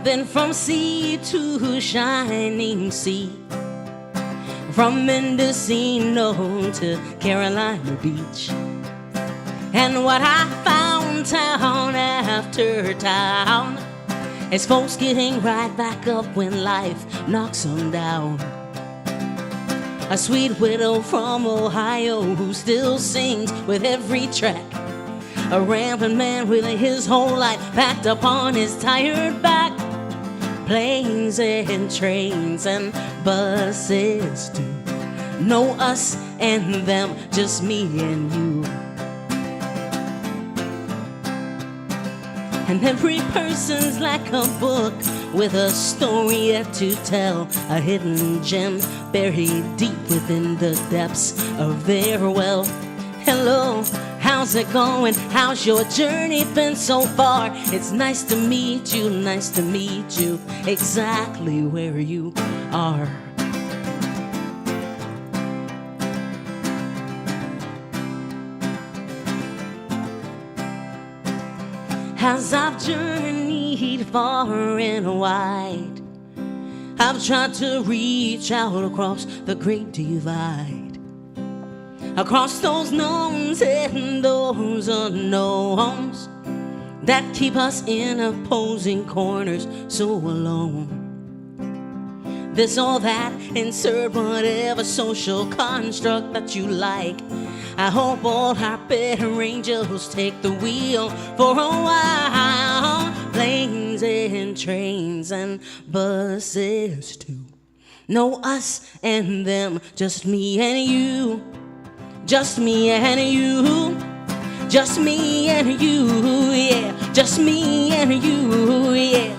Speaker 4: Then from sea to shining sea, from Mendocino to Carolina Beach. And what I found town after town is folks getting right back up when life knocks them down. A sweet widow from Ohio who still sings with every track. A rambling man with his whole life packed upon his tired back. Planes and trains and buses too. No us and them, just me and you. And every person's like a book with a story yet to tell, a hidden gem buried deep within the depths of their well. Hello, how's it going? How's your journey been so far? It's nice to meet you, nice to meet you, exactly where you are. As I've journeyed far and wide, I've tried to reach out across the great divide, across those knowns and those unknowns that keep us in opposing corners so alone. This or that, insert whatever social construct that you like. I hope all our better angels take the wheel for a while. Planes and trains and buses too. No us and them, just me and you. Just me and you. Just me and you, yeah. Just me and you, yeah.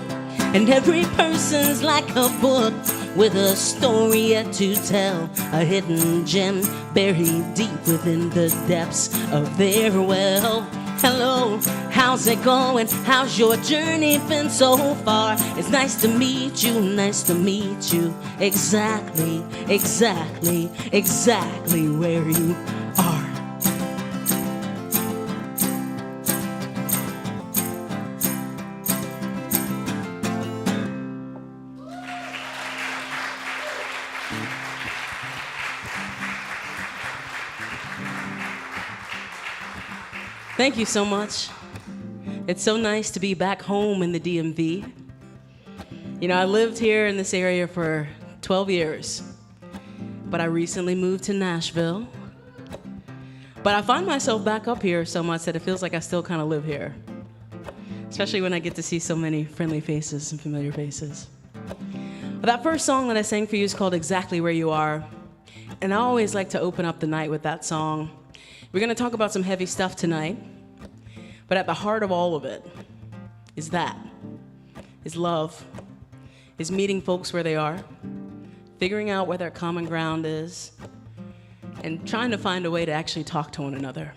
Speaker 4: And every person's like a book with a story yet to tell, a hidden gem buried deep within the depths of their well. Hello, how's it going? How's your journey been so far? It's nice to meet you, nice to meet you, exactly, exactly, exactly where you are. Thank you so much. It's so nice to be back home in the DMV. You know, I lived here in this area for 12 years, but I recently moved to Nashville. But I find myself back up here so much that it feels like I still kind of live here, especially when I get to see so many friendly faces and familiar faces. But that first song that I sang for you is called Exactly Where You Are, and I always like to open up the night with that song. We're going to talk about some heavy stuff tonight, but at the heart of all of it is love, is meeting folks where they are, figuring out where their common ground is, and trying to find a way to actually talk to one another.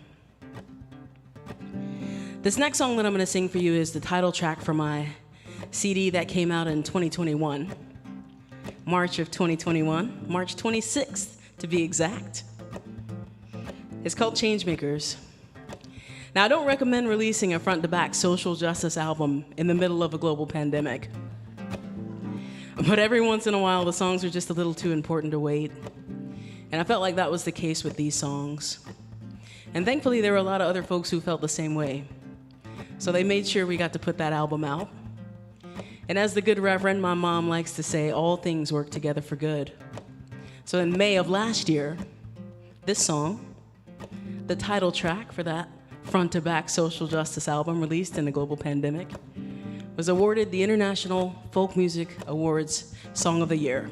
Speaker 4: This next song that I'm going to sing for you is the title track for my CD that came out in 2021, March of 2021, March 26th to be exact. It's called Changemakers. Now, I don't recommend releasing a front-to-back social justice album in the middle of a global pandemic. But every once in a while, the songs are just a little too important to wait. And I felt like that was the case with these songs. And thankfully, there were a lot of other folks who felt the same way. So they made sure we got to put that album out. And as the good Reverend, my mom likes to say, all things work together for good. So in May of last year, this song, the title track for that front-to-back social justice album released in the global pandemic, was awarded the International Folk Music Awards Song of the Year.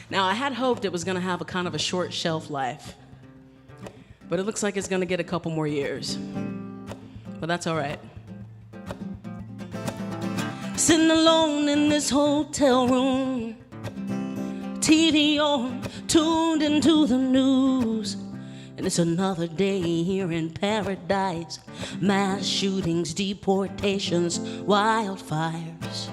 Speaker 4: Now, I had hoped it was going to have a kind of a short shelf life, but it looks like it's going to get a couple more years. But that's all right. Sitting alone in this hotel room, TV on, tuned into the news, and it's another day here in paradise. Mass shootings, deportations, wildfires.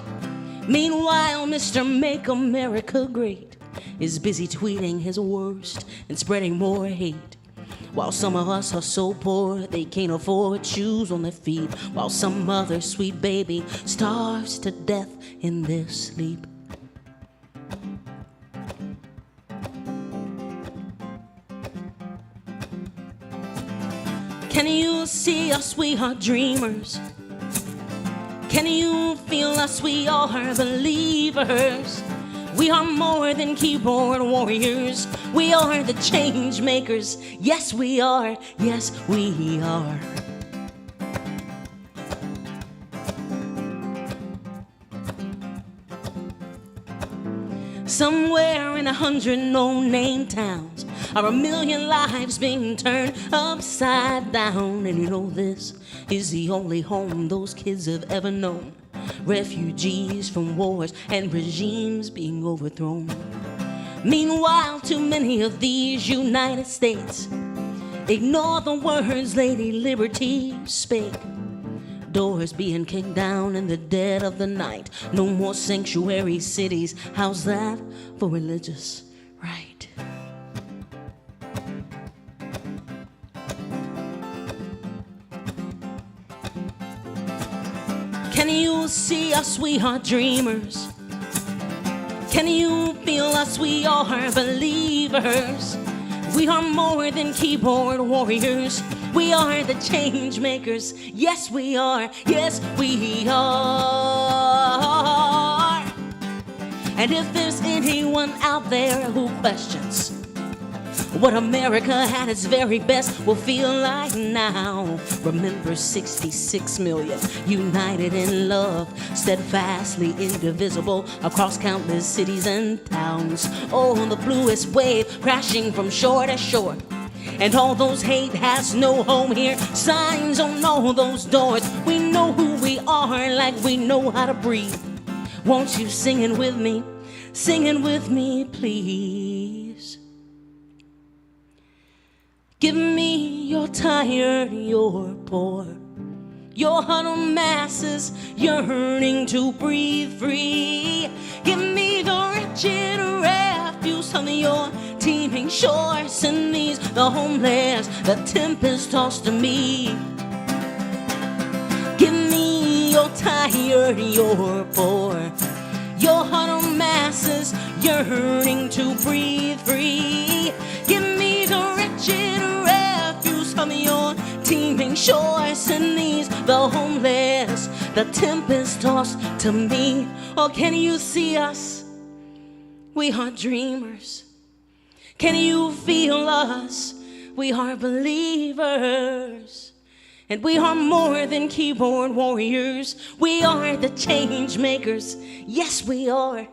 Speaker 4: Meanwhile, Mr. Make America Great is busy tweeting his worst and spreading more hate. While some of us are so poor they can't afford shoes on their feet, while some other sweet baby starves to death in their sleep. Can you see us? We are dreamers. Can you feel us? We are believers. We are more than keyboard warriors. We are the change makers. Yes, we are. Yes, we are. Somewhere in 100 no-name towns are 1,000,000 lives being turned upside down. And you know this is the only home those kids have ever known. Refugees from wars and regimes being overthrown. Meanwhile, too many of these United States ignore the words Lady Liberty spake. Doors being kicked down in the dead of the night. No more sanctuary cities. How's that for religious right? Can you see us? We are dreamers. Can you feel us? We are believers. We are more than keyboard warriors. We are the change makers. Yes, we are. Yes, we are. And if there's anyone out there who questions what America at its very best will feel like now, remember 66 million united in love, steadfastly indivisible across countless cities and towns. Oh, the bluest wave crashing from shore to shore. And all those hate has no home here. Signs on all those doors. We know who we are like we know how to breathe. Won't you sing it with me? Sing it with me, please. Give me your tired, your poor, your huddled masses yearning to breathe free. Give me the wretched refuse of your teeming shores and these, the homeless, the tempest tossed to me. Give me your tired, your poor, your huddled masses yearning to breathe free. Give me the wretched refuse from your teeming shores and these, the homeless, the tempest tossed to me. Oh, can you see us? We are dreamers. Can you feel us? We are believers. And we are more than keyboard warriors. We are the change makers. Yes, we are.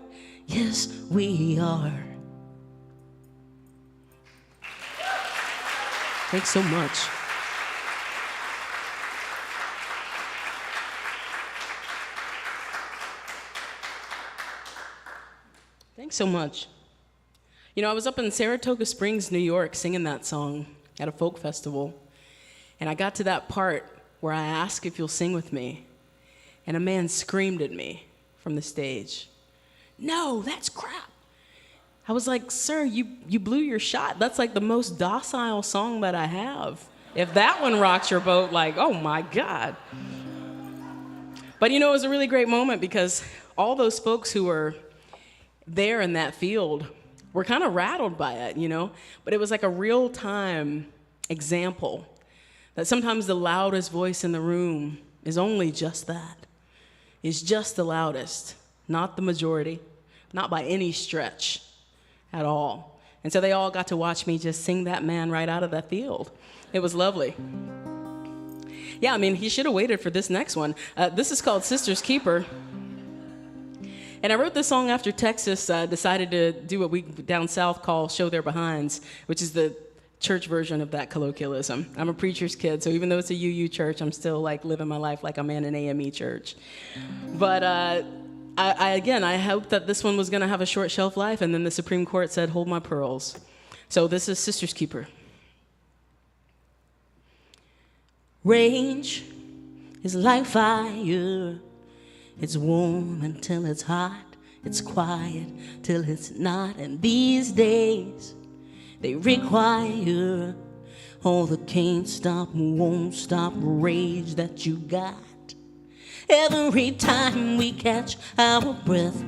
Speaker 4: Yes, we are. Thanks so much. Thanks so much. You know, I was up in Saratoga Springs, New York, singing that song at a folk festival. And I got to that part where I asked if you'll sing with me. And a man screamed at me from the stage, "No, that's crap." I was like, "Sir, you blew your shot. That's like the most docile song that I have. If that one rocks your boat, like, oh my God." But you know, it was a really great moment because all those folks who were there in that field were kind of rattled by it, you know? But it was like a real-time example that sometimes the loudest voice in the room is only just that. It's just the loudest, not the majority, not by any stretch at all. And so they all got to watch me just sing that man right out of that field. It was lovely. Yeah, I mean, he should have waited for this next one. This is called Sister's Keeper. And I wrote this song after Texas decided to do what we down south call show their behinds, which is the church version of that colloquialism. I'm a preacher's kid, so even though it's a UU church, I'm still like living my life like I'm in an AME church. But I hoped that this one was going to have a short shelf life, and then the Supreme Court said, "Hold my pearls." So this is Sister's Keeper. Rage is like fire. It's warm until it's hot. It's quiet till it's not. And these days, they require all the can't stop, won't stop rage that you got. Every time we catch our breath,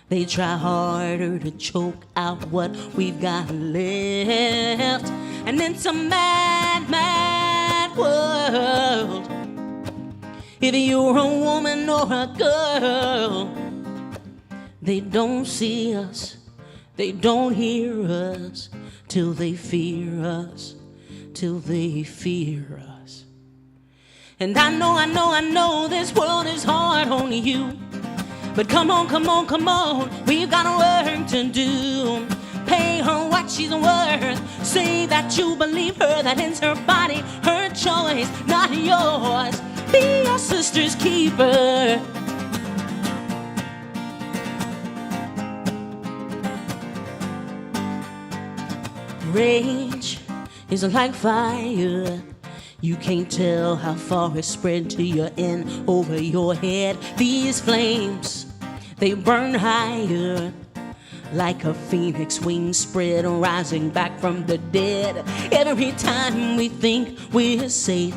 Speaker 4: they try harder to choke out what we've got left. And it's a mad, mad world. If you're a woman or a girl, they don't see us, they don't hear us, till they fear us, till they fear us. And I know this world is hard on you. But come on, we've got a work to do. Pay her what she's worth. Say that you believe her, that it's her body, her choice, not yours. Be your sister's keeper. Rage is like fire. You can't tell how far it's spread till you're in over your head. These flames, they burn higher, like a phoenix wing spread, rising back from the dead. Every time we think we're safe,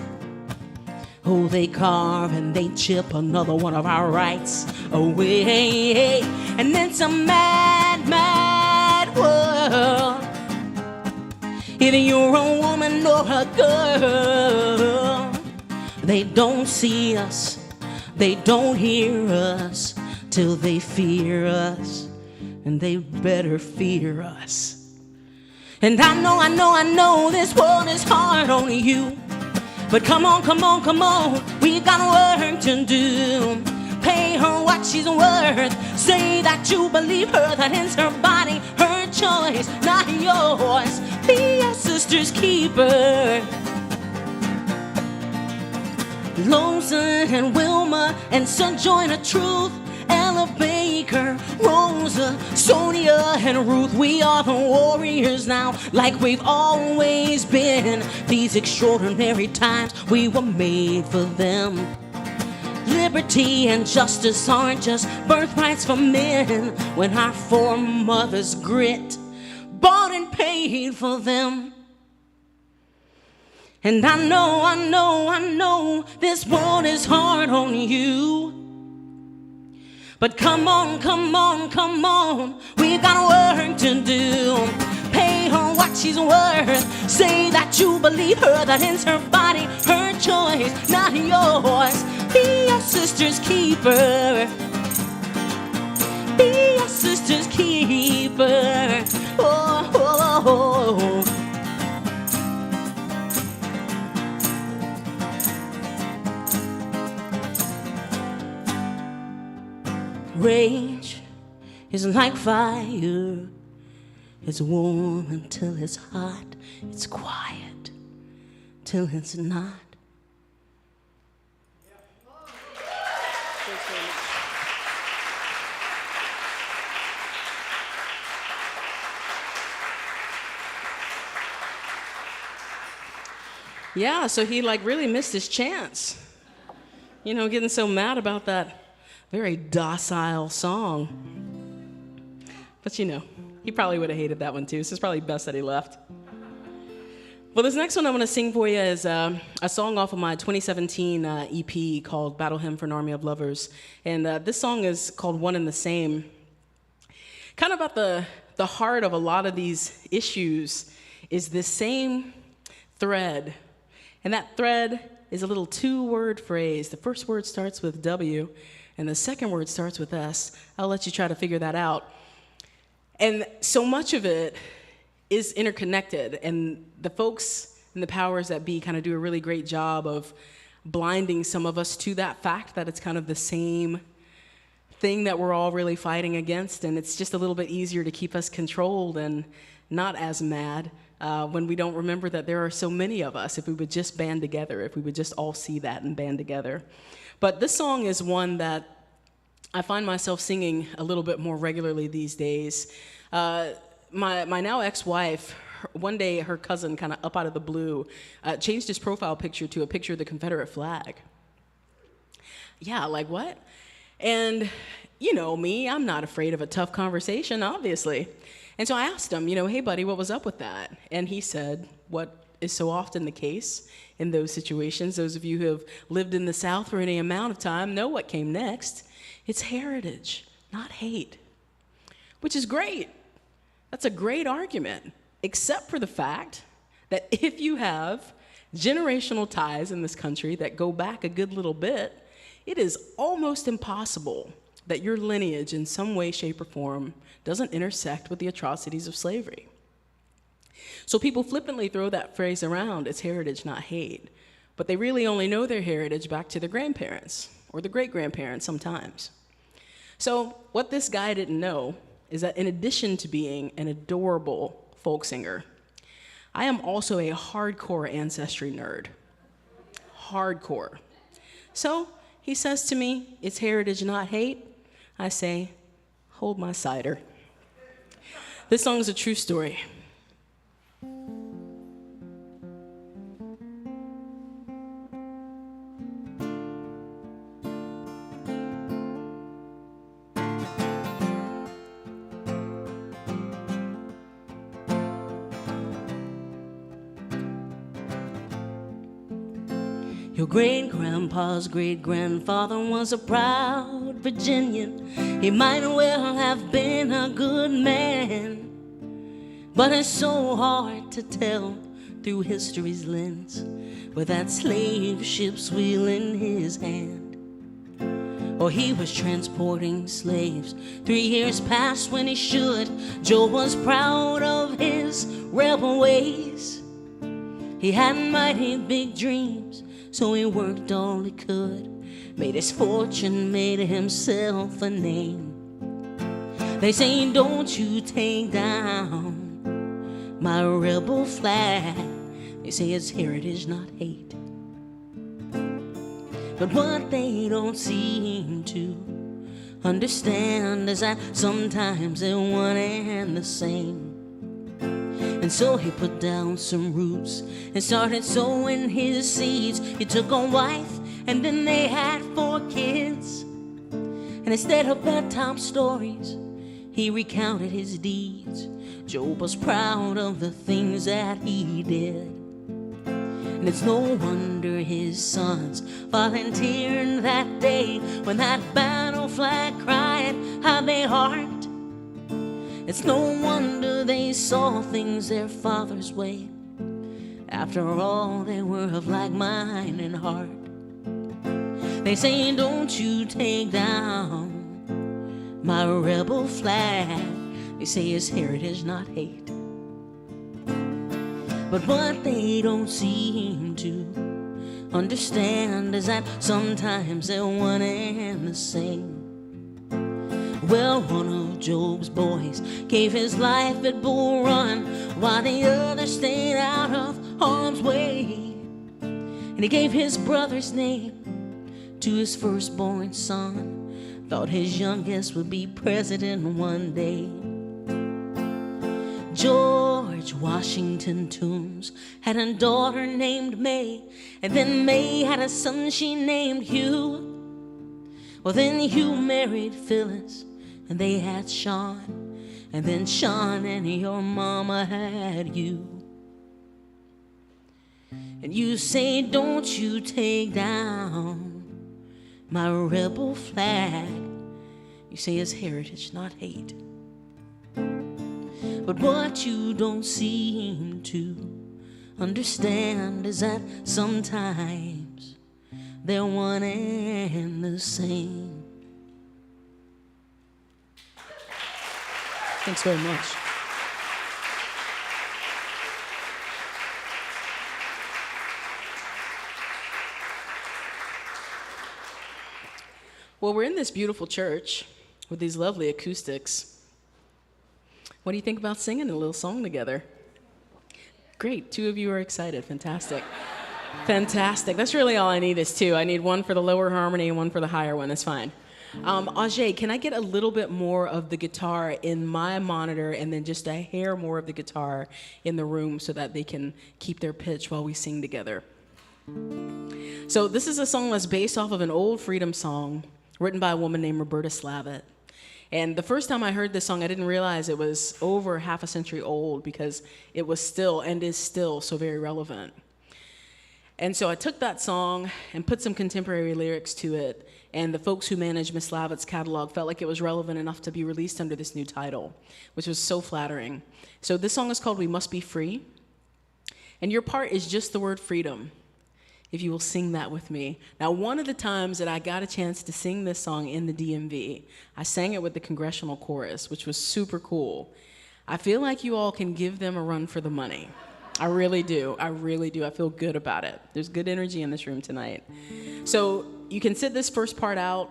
Speaker 4: oh, they carve and they chip another one of our rights away. And it's a mad, mad world. Either you're a woman or a girl, they don't see us, they don't hear us, till they fear us, and they better fear us. And I know this world is hard on you. But come on, we've got work to do. Pay her what she's worth. Say that you believe her, that it's her body, her choice, not yours. Be your sister's keeper. Loza and Wilma and Sojourner Truth, Ella Baker, Rosa, Sonia and Ruth. We are the warriors now, like we've always been. These extraordinary times, we were made for them. Liberty and justice aren't just birthrights for men. When our foremothers grit, bought and paid for them. And I know this world is hard on you. But come on, we've got work to do. Pay her what she's worth. Say that you believe her, that it's her body, her choice, not yours. Be your sister's keeper. Be your sister's keeper. Oh, oh, oh. Rage is like fire. It's warm until it's hot. It's quiet till it's not. Yeah, so he really missed his chance. Getting so mad about that very docile song. But he probably would have hated that one too, so it's probably best that he left. Well, this next one I'm going to sing for you is a song off of my 2017 EP called Battle Hymn for an Army of Lovers. And this song is called One and the Same. Kind of about the heart of a lot of these issues is this same thread. And that thread is a little two-word phrase. The first word starts with W, and the second word starts with S. I'll let you try to figure that out. And so much of it is interconnected, and the folks and the powers that be kind of do a really great job of blinding some of us to that fact that it's kind of the same thing that we're all really fighting against, and it's just a little bit easier to keep us controlled and not as mad when we don't remember that there are so many of us, if we would just band together, if we would just all see that and band together. But this song is one that I find myself singing a little bit more regularly these days. My now ex-wife, one day her cousin, kind of up out of the blue, changed his profile picture to a picture of the Confederate flag. Yeah, like what? And you know me, I'm not afraid of a tough conversation, obviously. And so I asked him, hey buddy, what was up with that? And he said what is so often the case in those situations. Those of you who have lived in the South for any amount of time know what came next. It's heritage, not hate, which is great. That's a great argument, except for the fact that if you have generational ties in this country that go back a good little bit, it is almost impossible that your lineage in some way, shape, or form doesn't intersect with the atrocities of slavery. So people flippantly throw that phrase around, it's heritage, not hate. But they really only know their heritage back to their grandparents or the great-grandparents sometimes. So what this guy didn't know is that in addition to being an adorable folk singer, I am also a hardcore ancestry nerd. Hardcore. So he says to me, it's heritage, not hate. I say, hold my cider. This song is a true story. Your great-grandpa's great-grandfather was a proud Virginian. He might well have been a good man, but it's so hard to tell through history's lens with that slave ship's wheel in his hand. Or he was transporting slaves 3 years past when he should. Joe was proud of his rebel ways. He had mighty big dreams, so he worked all he could, made his fortune, made himself a name. They say, don't you take down my rebel flag. They say it's heritage, not hate. But what they don't seem to understand is that sometimes they're one and the same. And so he put down some roots and started sowing his seeds. He took a wife and then they had 4 kids. And instead of bedtime stories, he recounted his deeds. Job was proud of the things that he did. And it's no wonder his sons volunteered that day when that battle flag cried out their heart. It's no wonder they saw things their father's way. After all, they were of like mind and heart. They say, don't you take down my rebel flag. They say it's heritage, not hate. But what they don't seem to understand is that sometimes they're one and the same. Well, one of Job's boys gave his life at Bull Run while the other stayed out of harm's way. And he gave his brother's name to his firstborn son, thought his youngest would be president one day. George Washington Toombs had a daughter named May, and then May had a son she named Hugh. Well, then Hugh married Phyllis, and they had Sean, and then Sean and your mama had you. And you say, don't you take down my rebel flag. You say it's heritage, not hate. But what you don't seem to understand is that sometimes they're one and the same. Thanks very much. Well, we're in this beautiful church with these lovely acoustics. What do you think about singing a little song together? Great, 2 of you are excited. Fantastic. Fantastic. That's really all I need is 2. I need 1 for the lower harmony and 1 for the higher one. That's fine. Ajay, can I get a little bit more of the guitar in my monitor and then just a hair more of the guitar in the room so that they can keep their pitch while we sing together? So this is a song that's based off of an old freedom song written by a woman named Roberta Slavitt. And the first time I heard this song, I didn't realize it was over half a century old because it was still and is still so very relevant. And so I took that song and put some contemporary lyrics to it, and the folks who managed Miss Lavitt's catalog felt like it was relevant enough to be released under this new title, which was so flattering. So this song is called We Must Be Free, and your part is just the word freedom, if you will sing that with me. Now, one of the times that I got a chance to sing this song in the DMV, I sang it with the Congressional Chorus, which was super cool. I feel like you all can give them a run for the money. I really do. I really do. I feel good about it. There's good energy in this room tonight. So you can sit this first part out,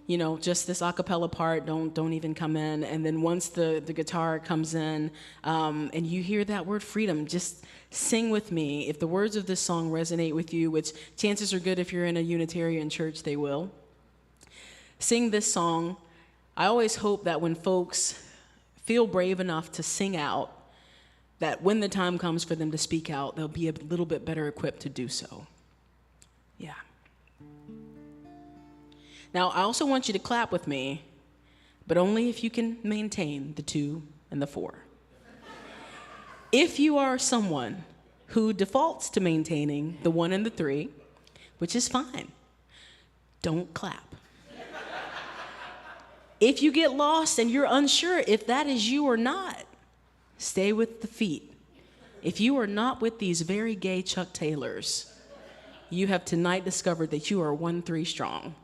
Speaker 4: you know, just this a cappella part, don't even come in. And then once the guitar comes in and you hear that word freedom, just sing with me. If the words of this song resonate with you, which chances are good if you're in a Unitarian church, they will. Sing this song. I always hope that when folks feel brave enough to sing out, that when the time comes for them to speak out, they'll be a little bit better equipped to do so. Yeah. Now, I also want you to clap with me, but only if you can maintain the 2 and the 4. If you are someone who defaults to maintaining the 1 and the 3, which is fine, don't clap. If you get lost and you're unsure if that is you or not, stay with the feet. If you are not with these very gay Chuck Taylors, you have tonight discovered that you are 1-3 strong.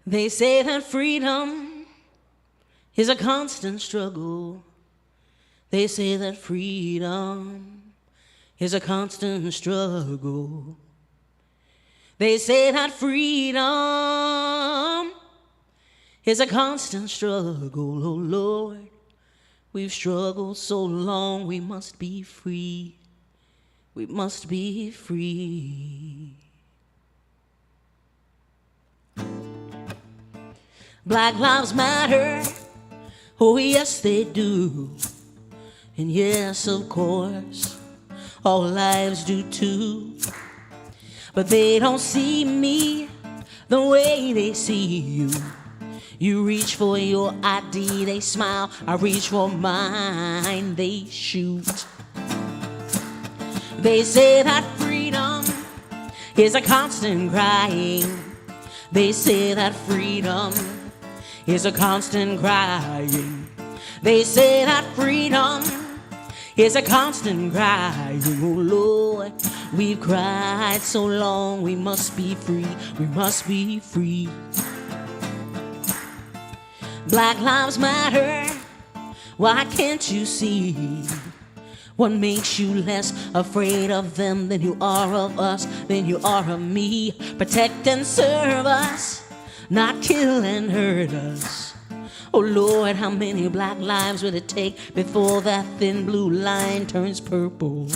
Speaker 4: They say that freedom is a constant struggle. They say that freedom is a constant struggle. They say that freedom is a constant struggle. Oh Lord, we've struggled so long, we must be free. We must be free. Black lives matter, oh yes they do. And yes, of course, all lives do too. But they don't see me the way they see you. You reach for your ID, they smile. I reach for mine, they shoot. They say that freedom is a constant crying. They say that freedom is a constant crying. They say that freedom is a constant crying. Oh Lord, we've cried so long, we must be free, we must be free. Black lives matter, why can't you see? What makes you less afraid of them than you are of us, than you are of me? Protect and serve us, not kill and hurt us. Oh Lord, how many black lives will it take before that thin blue line turns purple?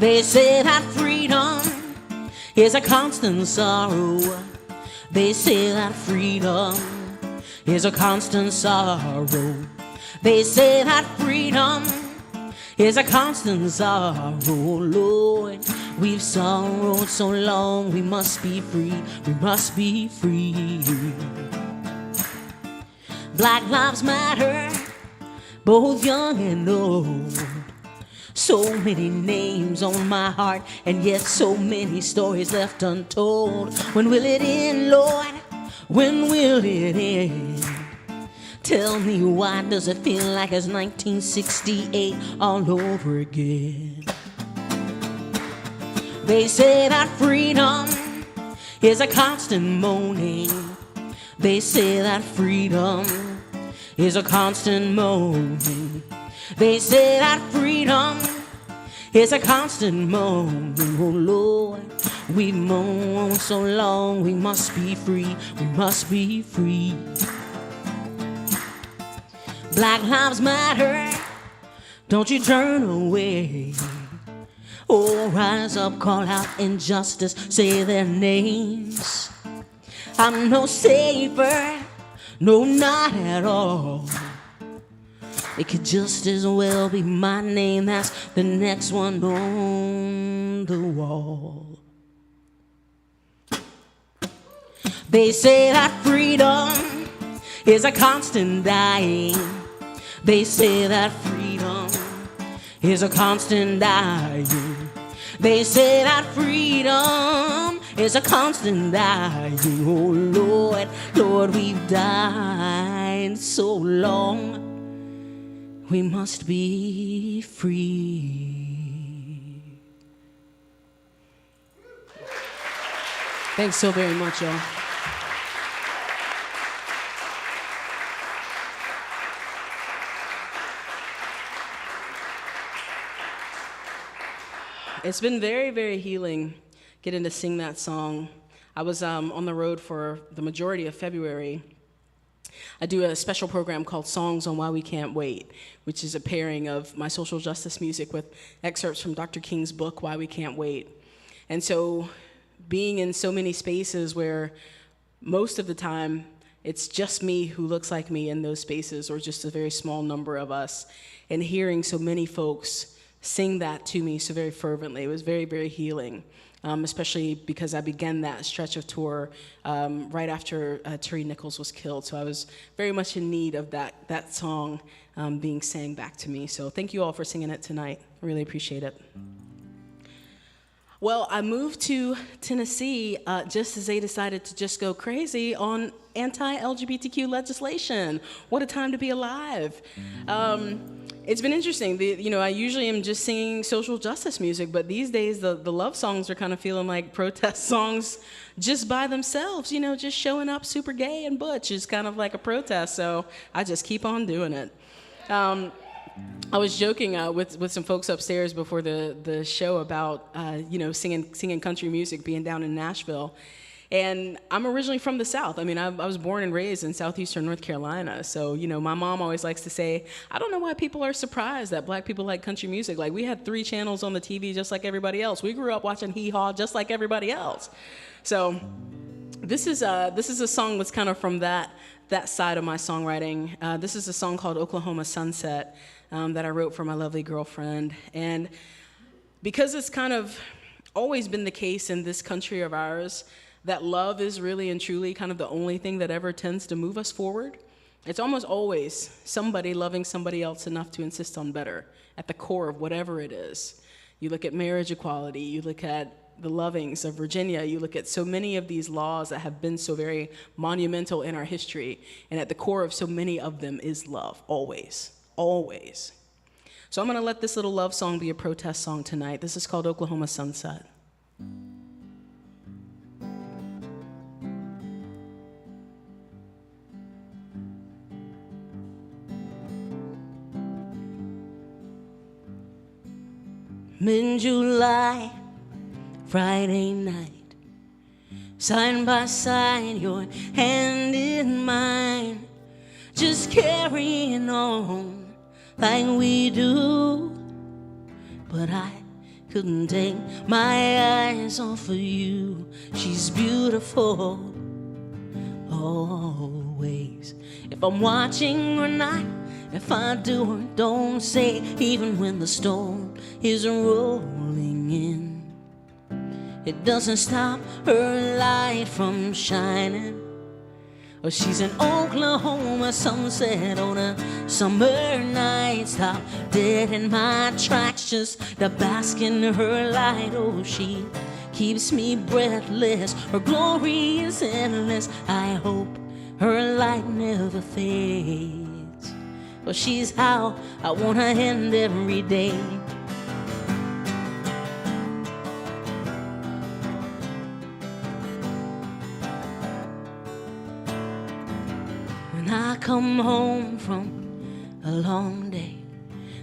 Speaker 4: They say that freedom is a constant sorrow. They say that freedom is a constant sorrow. They say that freedom is a constant sorrow. Oh Lord, we've sorrowed so long, we must be free, we must be free. Black lives matter, both young and old. So many names on my heart, and yet so many stories left untold. When will it end, Lord? When will it end? Tell me, why does it feel like it's 1968 all over again? They say that freedom is a constant moaning. They say that freedom is a constant moaning. They say that freedom is a constant moaning. Oh Lord, we moan so long, we must be free, we must be free. Black lives matter, don't you turn away. Oh, rise up, call out injustice, say their names. I'm no safer, no, not at all. It could just as well be my name as the next one on the wall. They say that freedom is a constant dying. They say that freedom is a constant dying. They say that freedom is a constant dying. Oh Lord, Lord, we've died so long. We must be free. Thanks so very much, y'all. It's been very, very healing getting to sing that song. I was on the road for the majority of February. I do a special program called Songs on Why We Can't Wait, which is a pairing of my social justice music with excerpts from Dr. King's book, Why We Can't Wait. And so being in so many spaces where most of the time it's just me who looks like me in those spaces, or just a very small number of us, and hearing so many folks sing that to me so very fervently. It was very, very healing, especially because I began that stretch of tour right after Terry Nichols was killed. So I was very much in need of that song being sang back to me. So thank you all for singing it tonight. I really appreciate it. Well, I moved to Tennessee just as they decided to just go crazy on anti-LGBTQ legislation. What a time to be alive. It's been interesting. I usually am just singing social justice music, but these days the love songs are kind of feeling like protest songs just by themselves. Just showing up super gay and butch is kind of like a protest, so I just keep on doing it. I was joking with some folks upstairs before the show about singing country music, being down in Nashville. And I'm originally from the South. I mean, I was born and raised in southeastern North Carolina. So, my mom always likes to say, I don't know why people are surprised that black people like country music. Like, we had 3 channels on the TV just like everybody else. We grew up watching Hee Haw just like everybody else. So this is a song that's kind of from that side of my songwriting. This is a song called Oklahoma Sunset that I wrote for my lovely girlfriend. And because it's kind of always been the case in this country of ours, that love is really and truly kind of the only thing that ever tends to move us forward. It's almost always somebody loving somebody else enough to insist on better at the core of whatever it is. You look at marriage equality, you look at the Lovings of Virginia, you look at so many of these laws that have been so very monumental in our history, and at the core of so many of them is love, always, always. So I'm gonna let this little love song be a protest song tonight. This is called Oklahoma Sunset. Mid-July, Friday night, side by side, your hand in mine, just carrying on like we do. But I couldn't take my eyes off of you. She's beautiful, always. If I'm watching or not, if I do or don't say, even when the storm is rolling in, it doesn't stop her light from shining. Oh, she's an Oklahoma sunset on a summer night. Stop dead in my tracks just to bask in her light. Oh, she keeps me breathless. Her glory is endless. I hope her light never fades. Well, she's how I want her end every day. When I come home from a long day,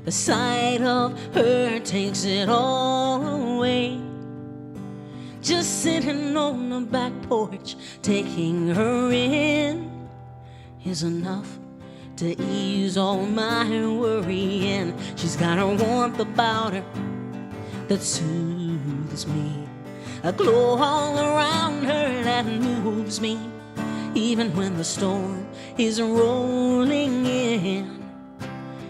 Speaker 4: the sight of her takes it all away. Just sitting on the back porch, taking her in is enough to ease all my worry. And she's got a warmth about her that soothes me, a glow all around her that moves me. Even when the storm is rolling in,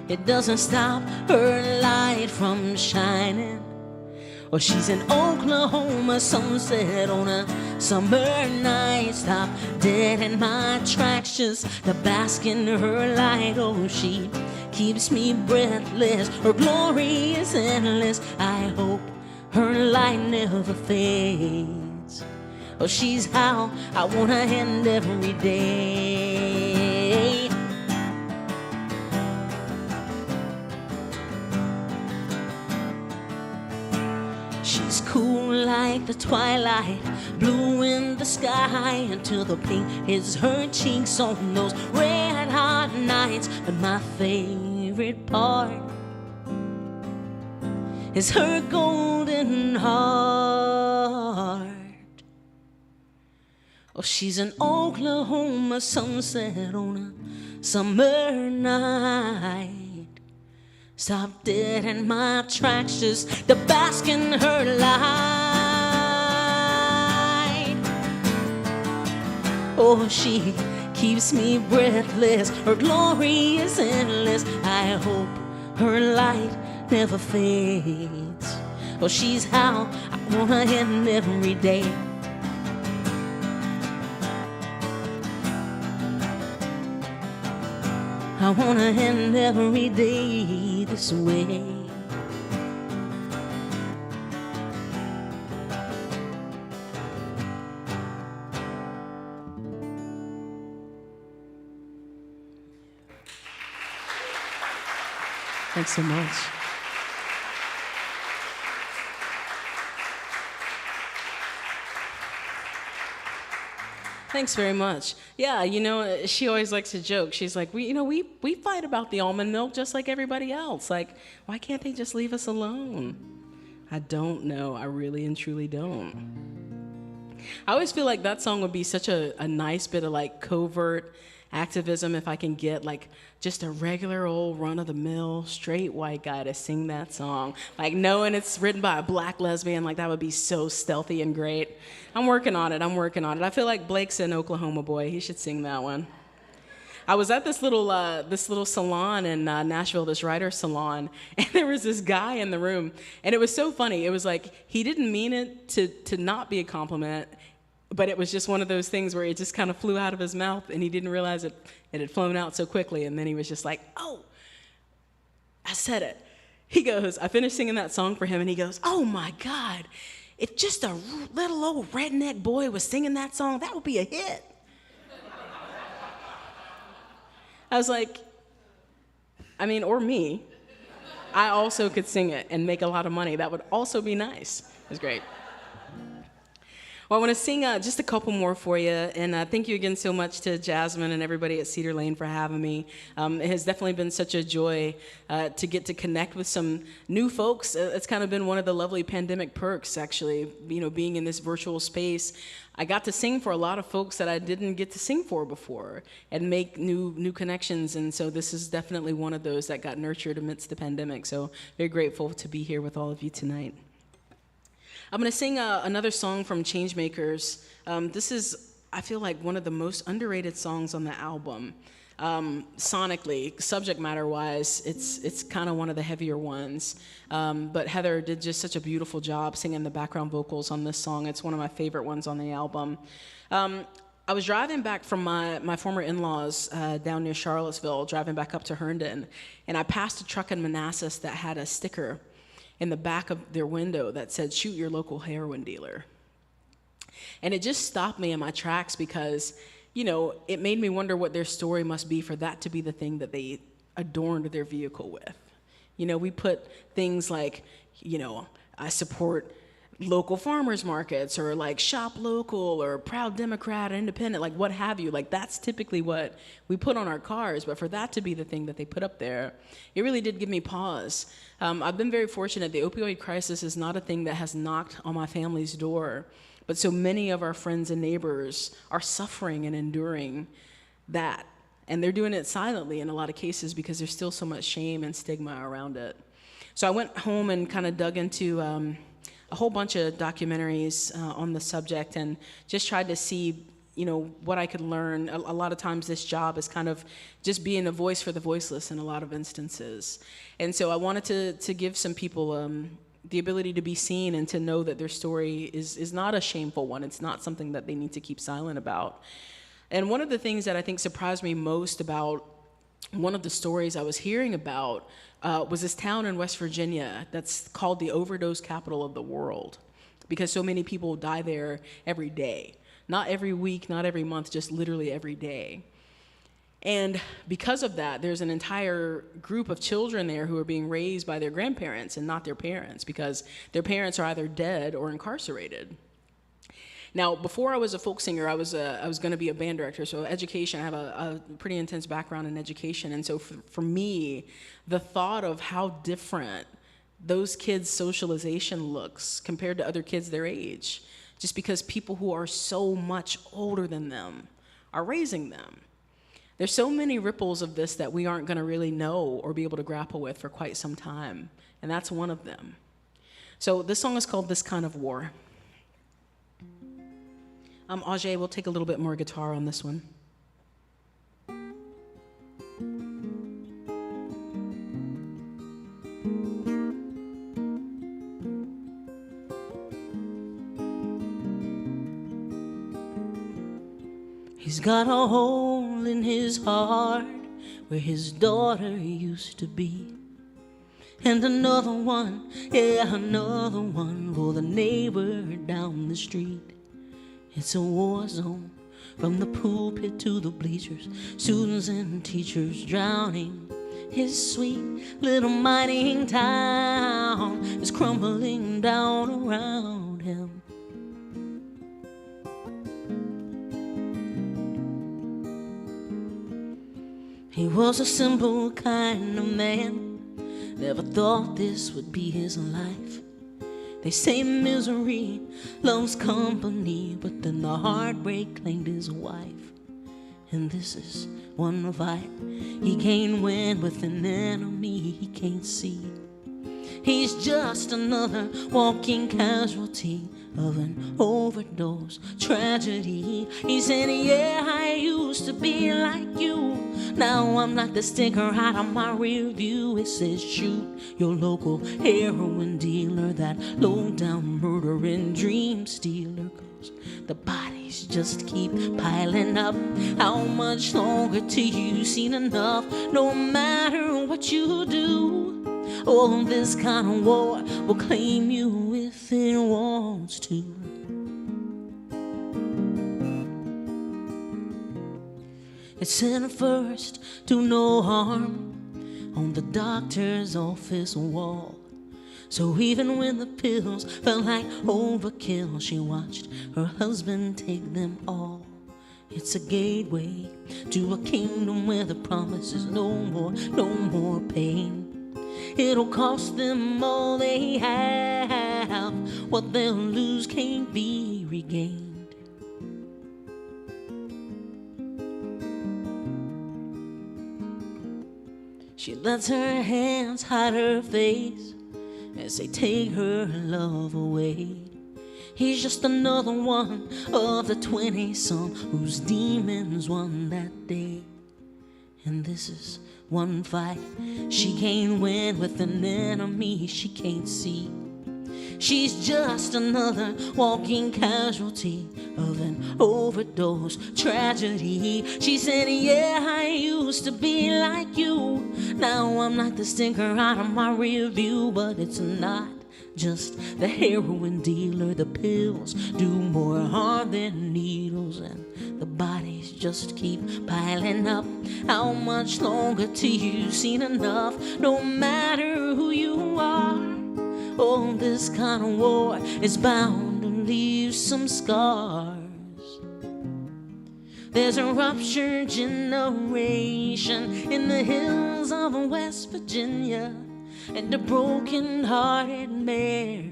Speaker 4: it doesn't stop her light from shining. Or she's in Oklahoma sunset on a summer night. Stop dead in my tracks just to bask in her light. Oh, she keeps me breathless. Her glory is endless. I hope her light never fades. Oh, she's how I wanna end every day. She's cool like the twilight, blue in the sky, until the pink hits her cheeks on those red hot nights. But my favorite part is her golden heart. Oh, she's an Oklahoma sunset on a summer night. Stop dead in my tracks just to bask in her light. Oh, she keeps me breathless. Her glory is endless. I hope her light never fades. Oh, she's how I wanna end every day. I wanna end every day this way. Thanks so much. Thanks very much. Yeah, you know, she always likes to joke. She's like, we fight about the almond milk just like everybody else. Like, why can't they just leave us alone? I don't know. I really and truly don't. I always feel like that song would be such a nice bit of like covert activism if I can get like just a regular old run-of-the-mill straight white guy to sing that song. Like knowing it's written by a black lesbian, like that would be so stealthy and great. I'm working on it. I feel like Blake's an Oklahoma boy. He should sing that one. I was at this little salon in Nashville, this writer's salon, and there was this guy in the room, and it was so funny. It was like he didn't mean it to not be a compliment, but it was just one of those things where it just kind of flew out of his mouth, and he didn't realize it had flown out so quickly, and then he was just like, oh, I said it. He goes, I finished singing that song for him, and he goes, oh my God, if just a little old redneck boy was singing that song, that would be a hit. I was like, I mean, or me. I also could sing it and make a lot of money. That would also be nice. It was great. Well, I want to sing just a couple more for you, and thank you again so much to Jasmine and everybody at Cedar Lane for having me. It has definitely been such a joy to get to connect with some new folks. It's kind of been one of the lovely pandemic perks, actually, being in this virtual space. I got to sing for a lot of folks that I didn't get to sing for before and make new connections, and so this is definitely one of those that got nurtured amidst the pandemic, so very grateful to be here with all of you tonight. I'm going to sing another song from Changemakers. This is, I feel like, one of the most underrated songs on the album. Sonically, subject matter-wise, it's kind of one of the heavier ones. But Heather did just such a beautiful job singing the background vocals on this song. It's one of my favorite ones on the album. I was driving back from my former in-laws down near Charlottesville, driving back up to Herndon, and I passed a truck in Manassas that had a sticker in the back of their window that said, shoot your local heroin dealer. And it just stopped me in my tracks because, it made me wonder what their story must be for that to be the thing that they adorned their vehicle with. We put things like, I support local farmers markets, or like shop local, or proud Democrat, independent, like what have you. Like that's typically what we put on our cars, but for that to be the thing that they put up there, it really did give me pause. I've been very fortunate. The opioid crisis is not a thing that has knocked on my family's door, but so many of our friends and neighbors are suffering and enduring that, and they're doing it silently in a lot of cases because there's still so much shame and stigma around it. So I went home and kind of dug into a whole bunch of documentaries on the subject and just tried to see,
Speaker 5: what I could learn. A lot of times this job is kind of just being a voice for the voiceless in a lot of instances. And so I wanted to give some people the ability to be seen and to know that their story is not a shameful one. It's not something that they need to keep silent about. And one of the things that I think surprised me most about one of the stories I was hearing about was this town in West Virginia that's called the overdose capital of the world, because so many people die there every day. Not every week, not every month, just literally every day. And because of that, there's an entire group of children there who are being raised by their grandparents and not their parents, because their parents are either dead or incarcerated. Now, before I was a folk singer, I was going to be a band director. So education, I have a pretty intense background in education. And so for me, the thought of how different those kids' socialization looks compared to other kids their age, just because people who are so much older than them are raising them. There's so many ripples of this that we aren't going to really know or be able to grapple with for quite some time, and that's one of them. So this song is called This Kind of War. Ajay will take a little bit more guitar on this one.
Speaker 4: He's got a hole in his heart where his daughter used to be. And another one, yeah, another one for the neighbor down the street. It's a war zone from the pulpit to the bleachers, students and teachers drowning. His sweet little mining town is crumbling down around him. He was a simple kind of man, never thought this would be his life. They say misery loves company, but then the heartbreak claimed his wife. And this is one fight he can't win with an enemy he can't see. He's just another walking casualty of an overdose tragedy. He said, yeah, I used to be like you. Now I'm like the sticker out of my rear view. It says shoot your local heroin dealer, that low-down murdering dream stealer, 'cause the bodies just keep piling up. How much longer till you've seen enough? No matter what you do, oh, this kind of war will claim you if it wants to. It said first, do no harm on the doctor's office wall. So even when the pills felt like overkill, she watched her husband take them all. It's a gateway to a kingdom where the promise is no more pain. It'll cost them all they have. What they'll lose can't be regained. She lets her hands hide her face as they take her love away. He's just another one of the 20-some whose demons won that day. And this is one fight she can't win with an enemy she can't see. She's just another walking casualty of an overdose tragedy. She said, yeah, I used to be like you. Now I'm like the stinker out of my rear view. But it's not just the heroin dealer. The pills do more harm than needles, and the bodies just keep piling up. How much longer till you've seen enough? No matter who you are, oh, this kind of war is bound to leave some scars. There's a ruptured generation in the hills of West Virginia, and a broken-hearted mayor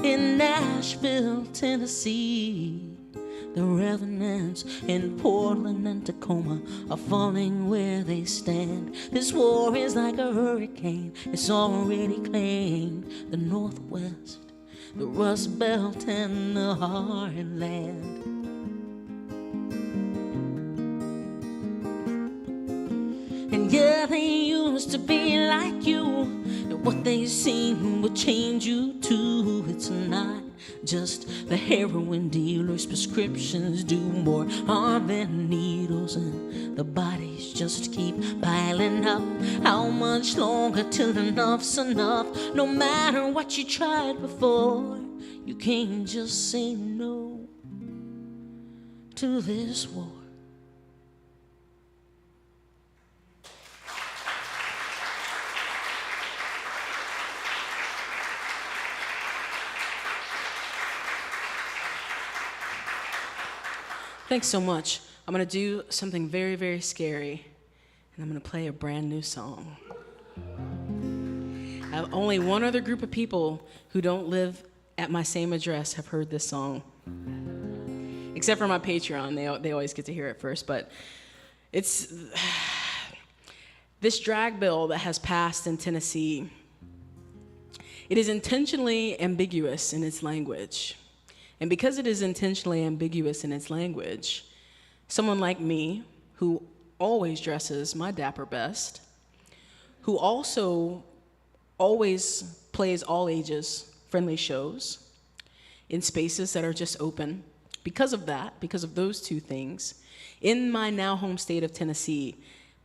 Speaker 4: in Nashville, Tennessee. The revenants in Portland and Tacoma are falling where they stand. This war is like a hurricane. It's already claimed the Northwest, the Rust Belt, and the Heartland. used to be like you, and what they sing will change you too. It's not just the heroin dealer's prescriptions do more harm than needles, and the bodies just keep piling up. How much longer till enough's enough? No matter what you tried before, you can't just say no to this war.
Speaker 5: Thanks so much. I'm going to do something very, very scary, and I'm going to play a brand new song. Only one other group of people who don't live at my same address have heard this song. Except for my Patreon, they always get to hear it first, but it's this drag bill that has passed in Tennessee. It is intentionally ambiguous in its language. And because it is intentionally ambiguous in its language, someone like me, who always dresses my dapper best, who also always plays all ages friendly shows in spaces that are just open, because of that, because of those two things, in my now home state of Tennessee,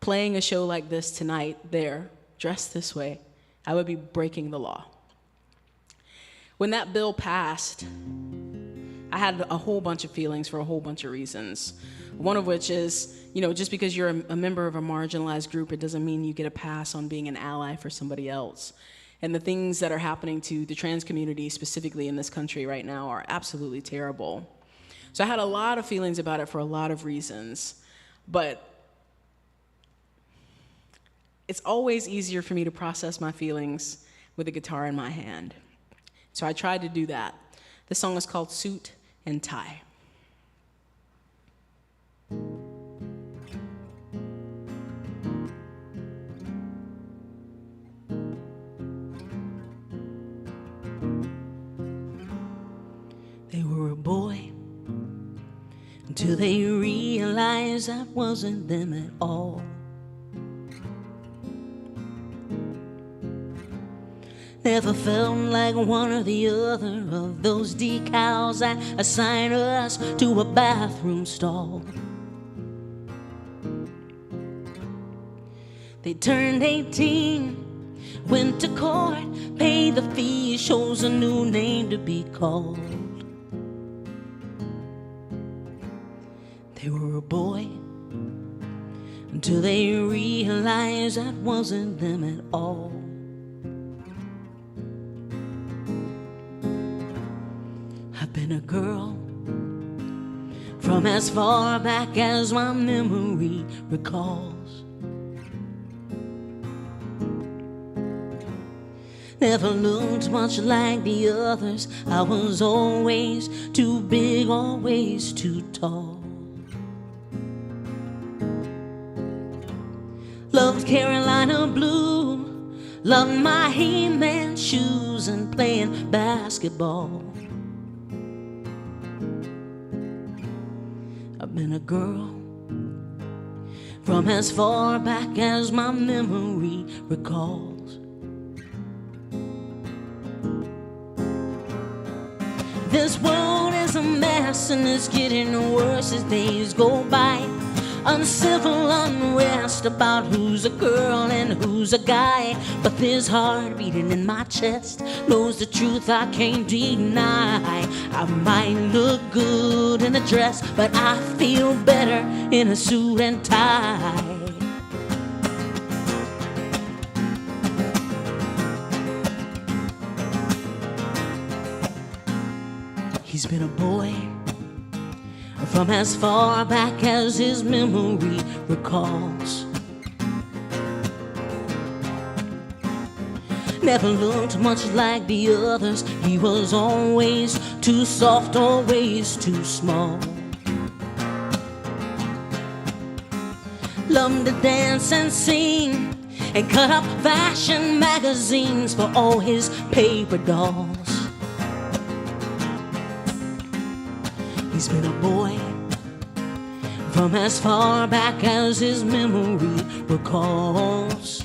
Speaker 5: playing a show like this tonight there, dressed this way, I would be breaking the law. When that bill passed, I had a whole bunch of feelings for a whole bunch of reasons. One of which is, just because you're a member of a marginalized group, it doesn't mean you get a pass on being an ally for somebody else. And the things that are happening to the trans community, specifically in this country right now, are absolutely terrible. So I had a lot of feelings about it for a lot of reasons. But it's always easier for me to process my feelings with a guitar in my hand. So I tried to do that. The song is called Suit and Tie.
Speaker 4: They were a boy until they realized that wasn't them at all. Never felt like one or the other of those decals that assign us to a bathroom stall. They turned 18, went to court, paid the fee, chose a new name to be called. They were a boy until they realized that wasn't them at all. I've been a girl from as far back as my memory recalls. Never looked much like the others. I was always too big, always too tall. Loved Carolina blue, loved my He-Man shoes and playing basketball. I've been a girl from as far back as my memory recalls. This world is a mess and it's getting worse as days go by. Uncivil unrest about who's a girl and who's a guy. But this heart beating in my chest knows the truth I can't deny. I might look good in a dress, but I feel better in a suit and tie. He's been a boy from as far back as his memory recalls. Never looked much like the others. He was always too soft, always too small. Loved to dance and sing and cut up fashion magazines for all his paper dolls. He's been a boy from as far back as his memory recalls.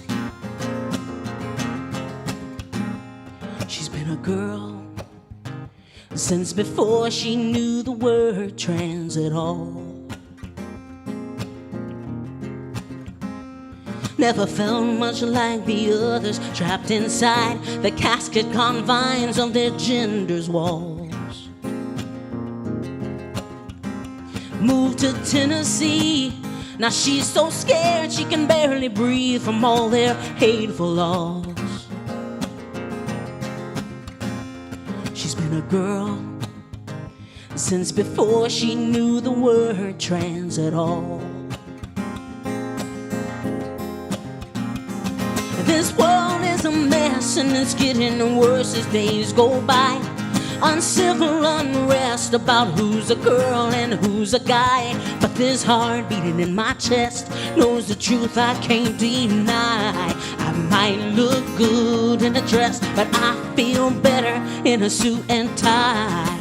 Speaker 4: been a girl since before she knew the word trans at all. Never felt much like the others, trapped inside the casket confines of their gender's walls. Moved to Tennessee, now she's so scared she can barely breathe from all their hateful laws. She's been a girl since before she knew the word trans at all. This world is a mess and it's getting worse as days go by. Uncivil unrest about who's a girl and who's a guy. But this heart beating in my chest knows the truth I can't deny. I might look good in a dress, but I feel better in a suit and tie.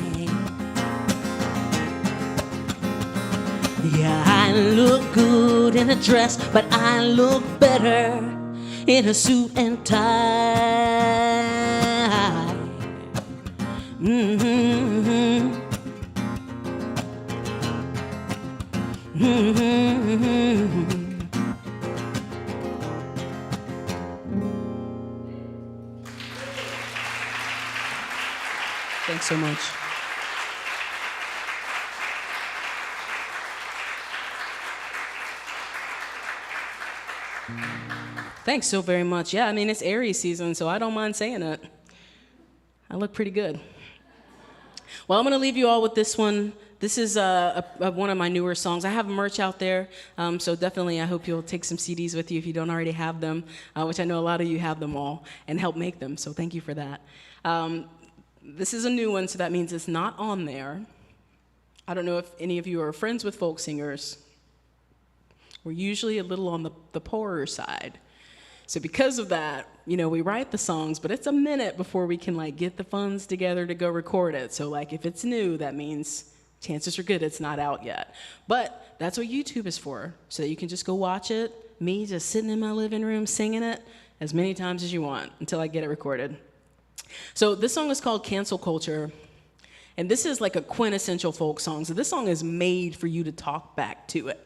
Speaker 4: Yeah, I look good in a dress, but I look better in a suit and tie. Mm-hmm. Mm-hmm.
Speaker 5: Thanks so much. Thanks so very much. Yeah, I mean, it's Aries season, so I don't mind saying it. I look pretty good. Well, I'm going to leave you all with this one. This is one of my newer songs. I have merch out there, so definitely I hope you'll take some CDs with you if you don't already have them, which I know a lot of you have them all, and help make them, so thank you for that. This is a new one, so that means it's not on there. I don't know if any of you are friends with folk singers. We're usually a little on the poorer side. So because of that, you know, we write the songs, but it's a minute before we can like get the funds together to go record it. So like if it's new, that means chances are good it's not out yet. But that's what YouTube is for, so that you can just go watch it, me just sitting in my living room singing it as many times as you want until I get it recorded. So this song is called Cancel Culture, and this is like a quintessential folk song. So this song is made for you to talk back to it.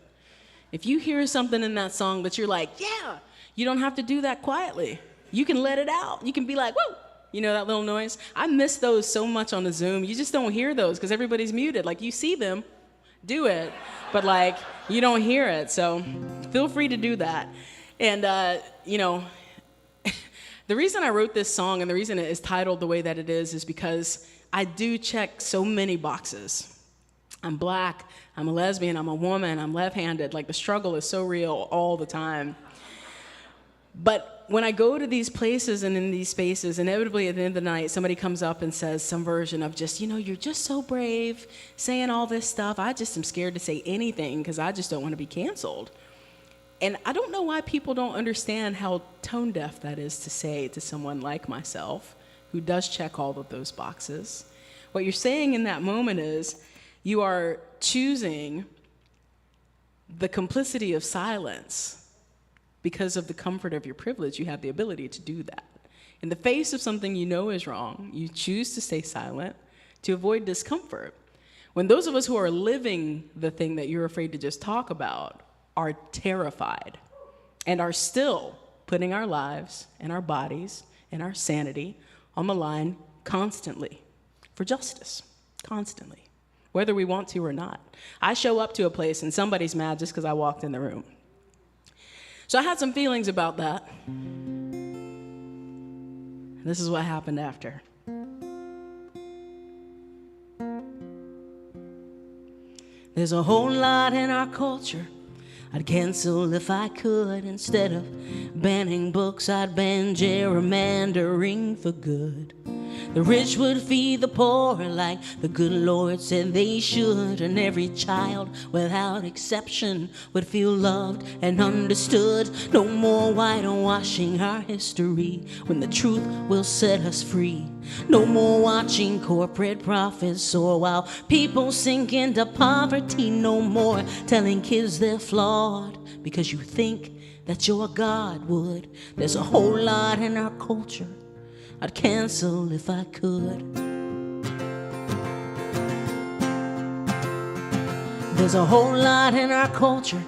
Speaker 5: If you hear something in that song that you're like, yeah, you don't have to do that quietly. You can let it out. You can be like, whoa, you know, that little noise. I miss those so much on the Zoom. You just don't hear those because everybody's muted. Like, you see them do it, but like, you don't hear it. So feel free to do that. And, you know, the reason I wrote this song and the reason it is titled the way that it is because I do check so many boxes. I'm black, I'm a lesbian, I'm a woman, I'm left-handed. Like, the struggle is so real all the time. But when I go to these places and in these spaces, inevitably at the end of the night, somebody comes up and says some version of just, you know, you're just so brave saying all this stuff. I just am scared to say anything because I just don't want to be canceled. And I don't know why people don't understand how tone deaf that is to say to someone like myself, who does check all of those boxes. What you're saying in that moment is you are choosing the complicity of silence. Because of the comfort of your privilege, you have the ability to do that. In the face of something you know is wrong, you choose to stay silent to avoid discomfort. When those of us who are living the thing that you're afraid to just talk about are terrified and are still putting our lives and our bodies and our sanity on the line constantly for justice, constantly, whether we want to or not. I show up to a place and somebody's mad just because I walked in the room. So I had some feelings about that. This is what happened after. There's a whole lot in our culture I'd cancel if I could. Instead of banning books, I'd ban gerrymandering for good. The rich would feed the poor like the good Lord said they should. And every child, without exception, would feel loved and understood. No more whitewashing our history when the truth will set us free. No more watching corporate profits soar while people sink into poverty. No more telling kids they're flawed because you think that your God would. There's a whole lot in our culture
Speaker 4: I'd cancel if I could. There's a whole lot in our culture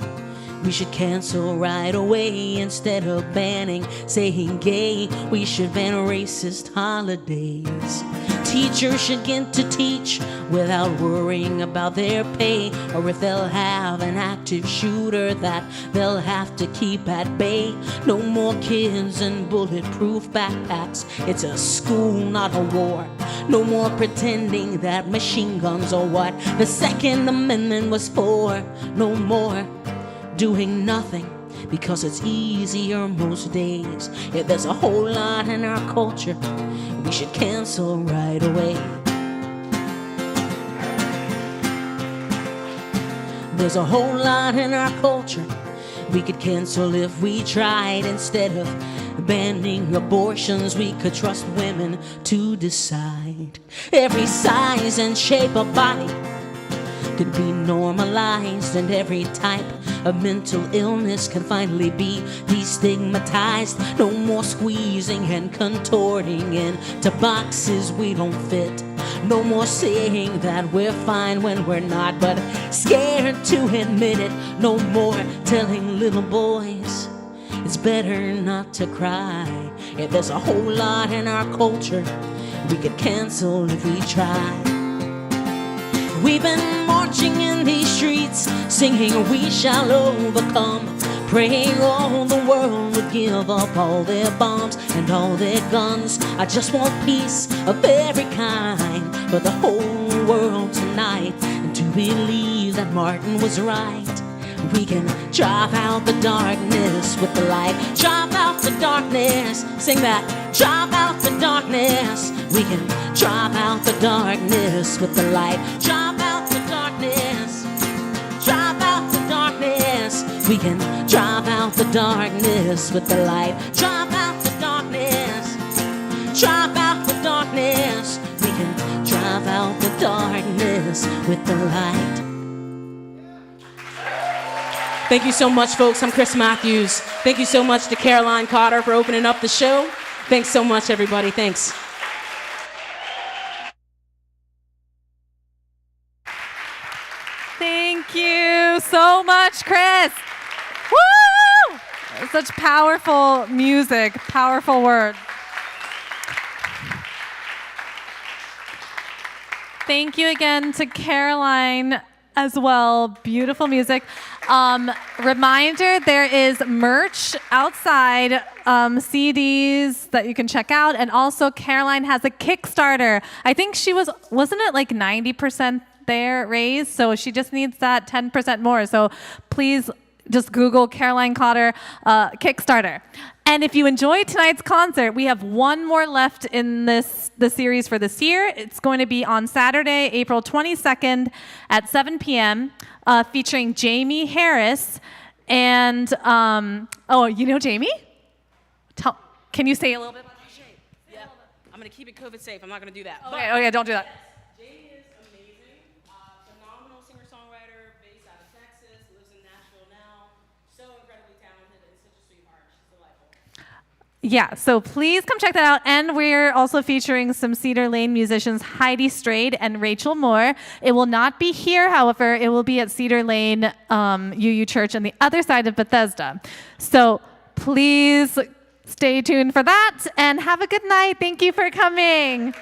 Speaker 4: we should cancel right away. Instead of banning saying gay, we should ban racist holidays. Teachers should get to teach without worrying about their pay, or if they'll have an active shooter that they'll have to keep at bay. No more kids in bulletproof backpacks. It's a school, not a war. No more pretending that machine guns are what the Second Amendment was for. No more doing nothing because it's easier most days. Yeah, there's a whole lot in our culture we should cancel right away. There's a whole lot in our culture we could cancel if we tried. Instead of banning abortions, we could trust women to decide. Every size and shape of body could be normalized, and every type of mental illness can finally be destigmatized. No more squeezing and contorting into boxes we don't fit. No more saying that we're fine when we're not, but scared to admit it. No more telling little boys it's better not to cry. Yeah, there's a whole lot in our culture we could cancel if we tried. We've been marching in these streets, singing we shall overcome, praying all the world would give up all their bombs and all their guns. I just want peace of every kind for the whole world tonight, and to believe that Martin was right. We can drive out the darkness with the light. Drive out the darkness. Sing that. Drive out the darkness. We can drive out the darkness with the light. Drive out the darkness. Drive out the darkness. We can drive out the darkness with the light. Drive out the darkness. Drive out the darkness. We can drive out the darkness with the light.
Speaker 5: Thank you so much, folks. I'm Chris Matthews. Thank you so much to Caroline Cotter for opening up the show. Thanks so much, everybody. Thanks.
Speaker 1: Thank you so much, Chris. Woo! Such powerful music, powerful words. Thank you again to Caroline as well. Beautiful music. Reminder, there is merch outside, CDs that you can check out. And also Caroline has a Kickstarter. I think she wasn't it like 90% there raised? So she just needs that 10% more. So please just Google Caroline Cotter Kickstarter. And if you enjoyed tonight's concert, we have one more left in the series for this year. It's going to be on Saturday, April 22nd at 7 p.m., featuring Jamie Harris. And, oh, you know Jamie? Can you say a little bit about Jamie?
Speaker 5: Yeah. I'm going to keep it COVID safe. I'm not going to do that.
Speaker 1: Okay, oh yeah, don't do that.
Speaker 5: Jamie is amazing. Phenomenal singer-songwriter based out of Texas, lives in Nashville now. So incredibly talented and such a sweetheart. She's delightful.
Speaker 1: Yeah, so please come check that out. And we're also featuring some Cedar Lane musicians, Heidi Strayed and Rachel Moore. It will not be here, however, it will be at Cedar Lane UU Church on the other side of Bethesda. So please stay tuned for that and have a good night. Thank you for coming.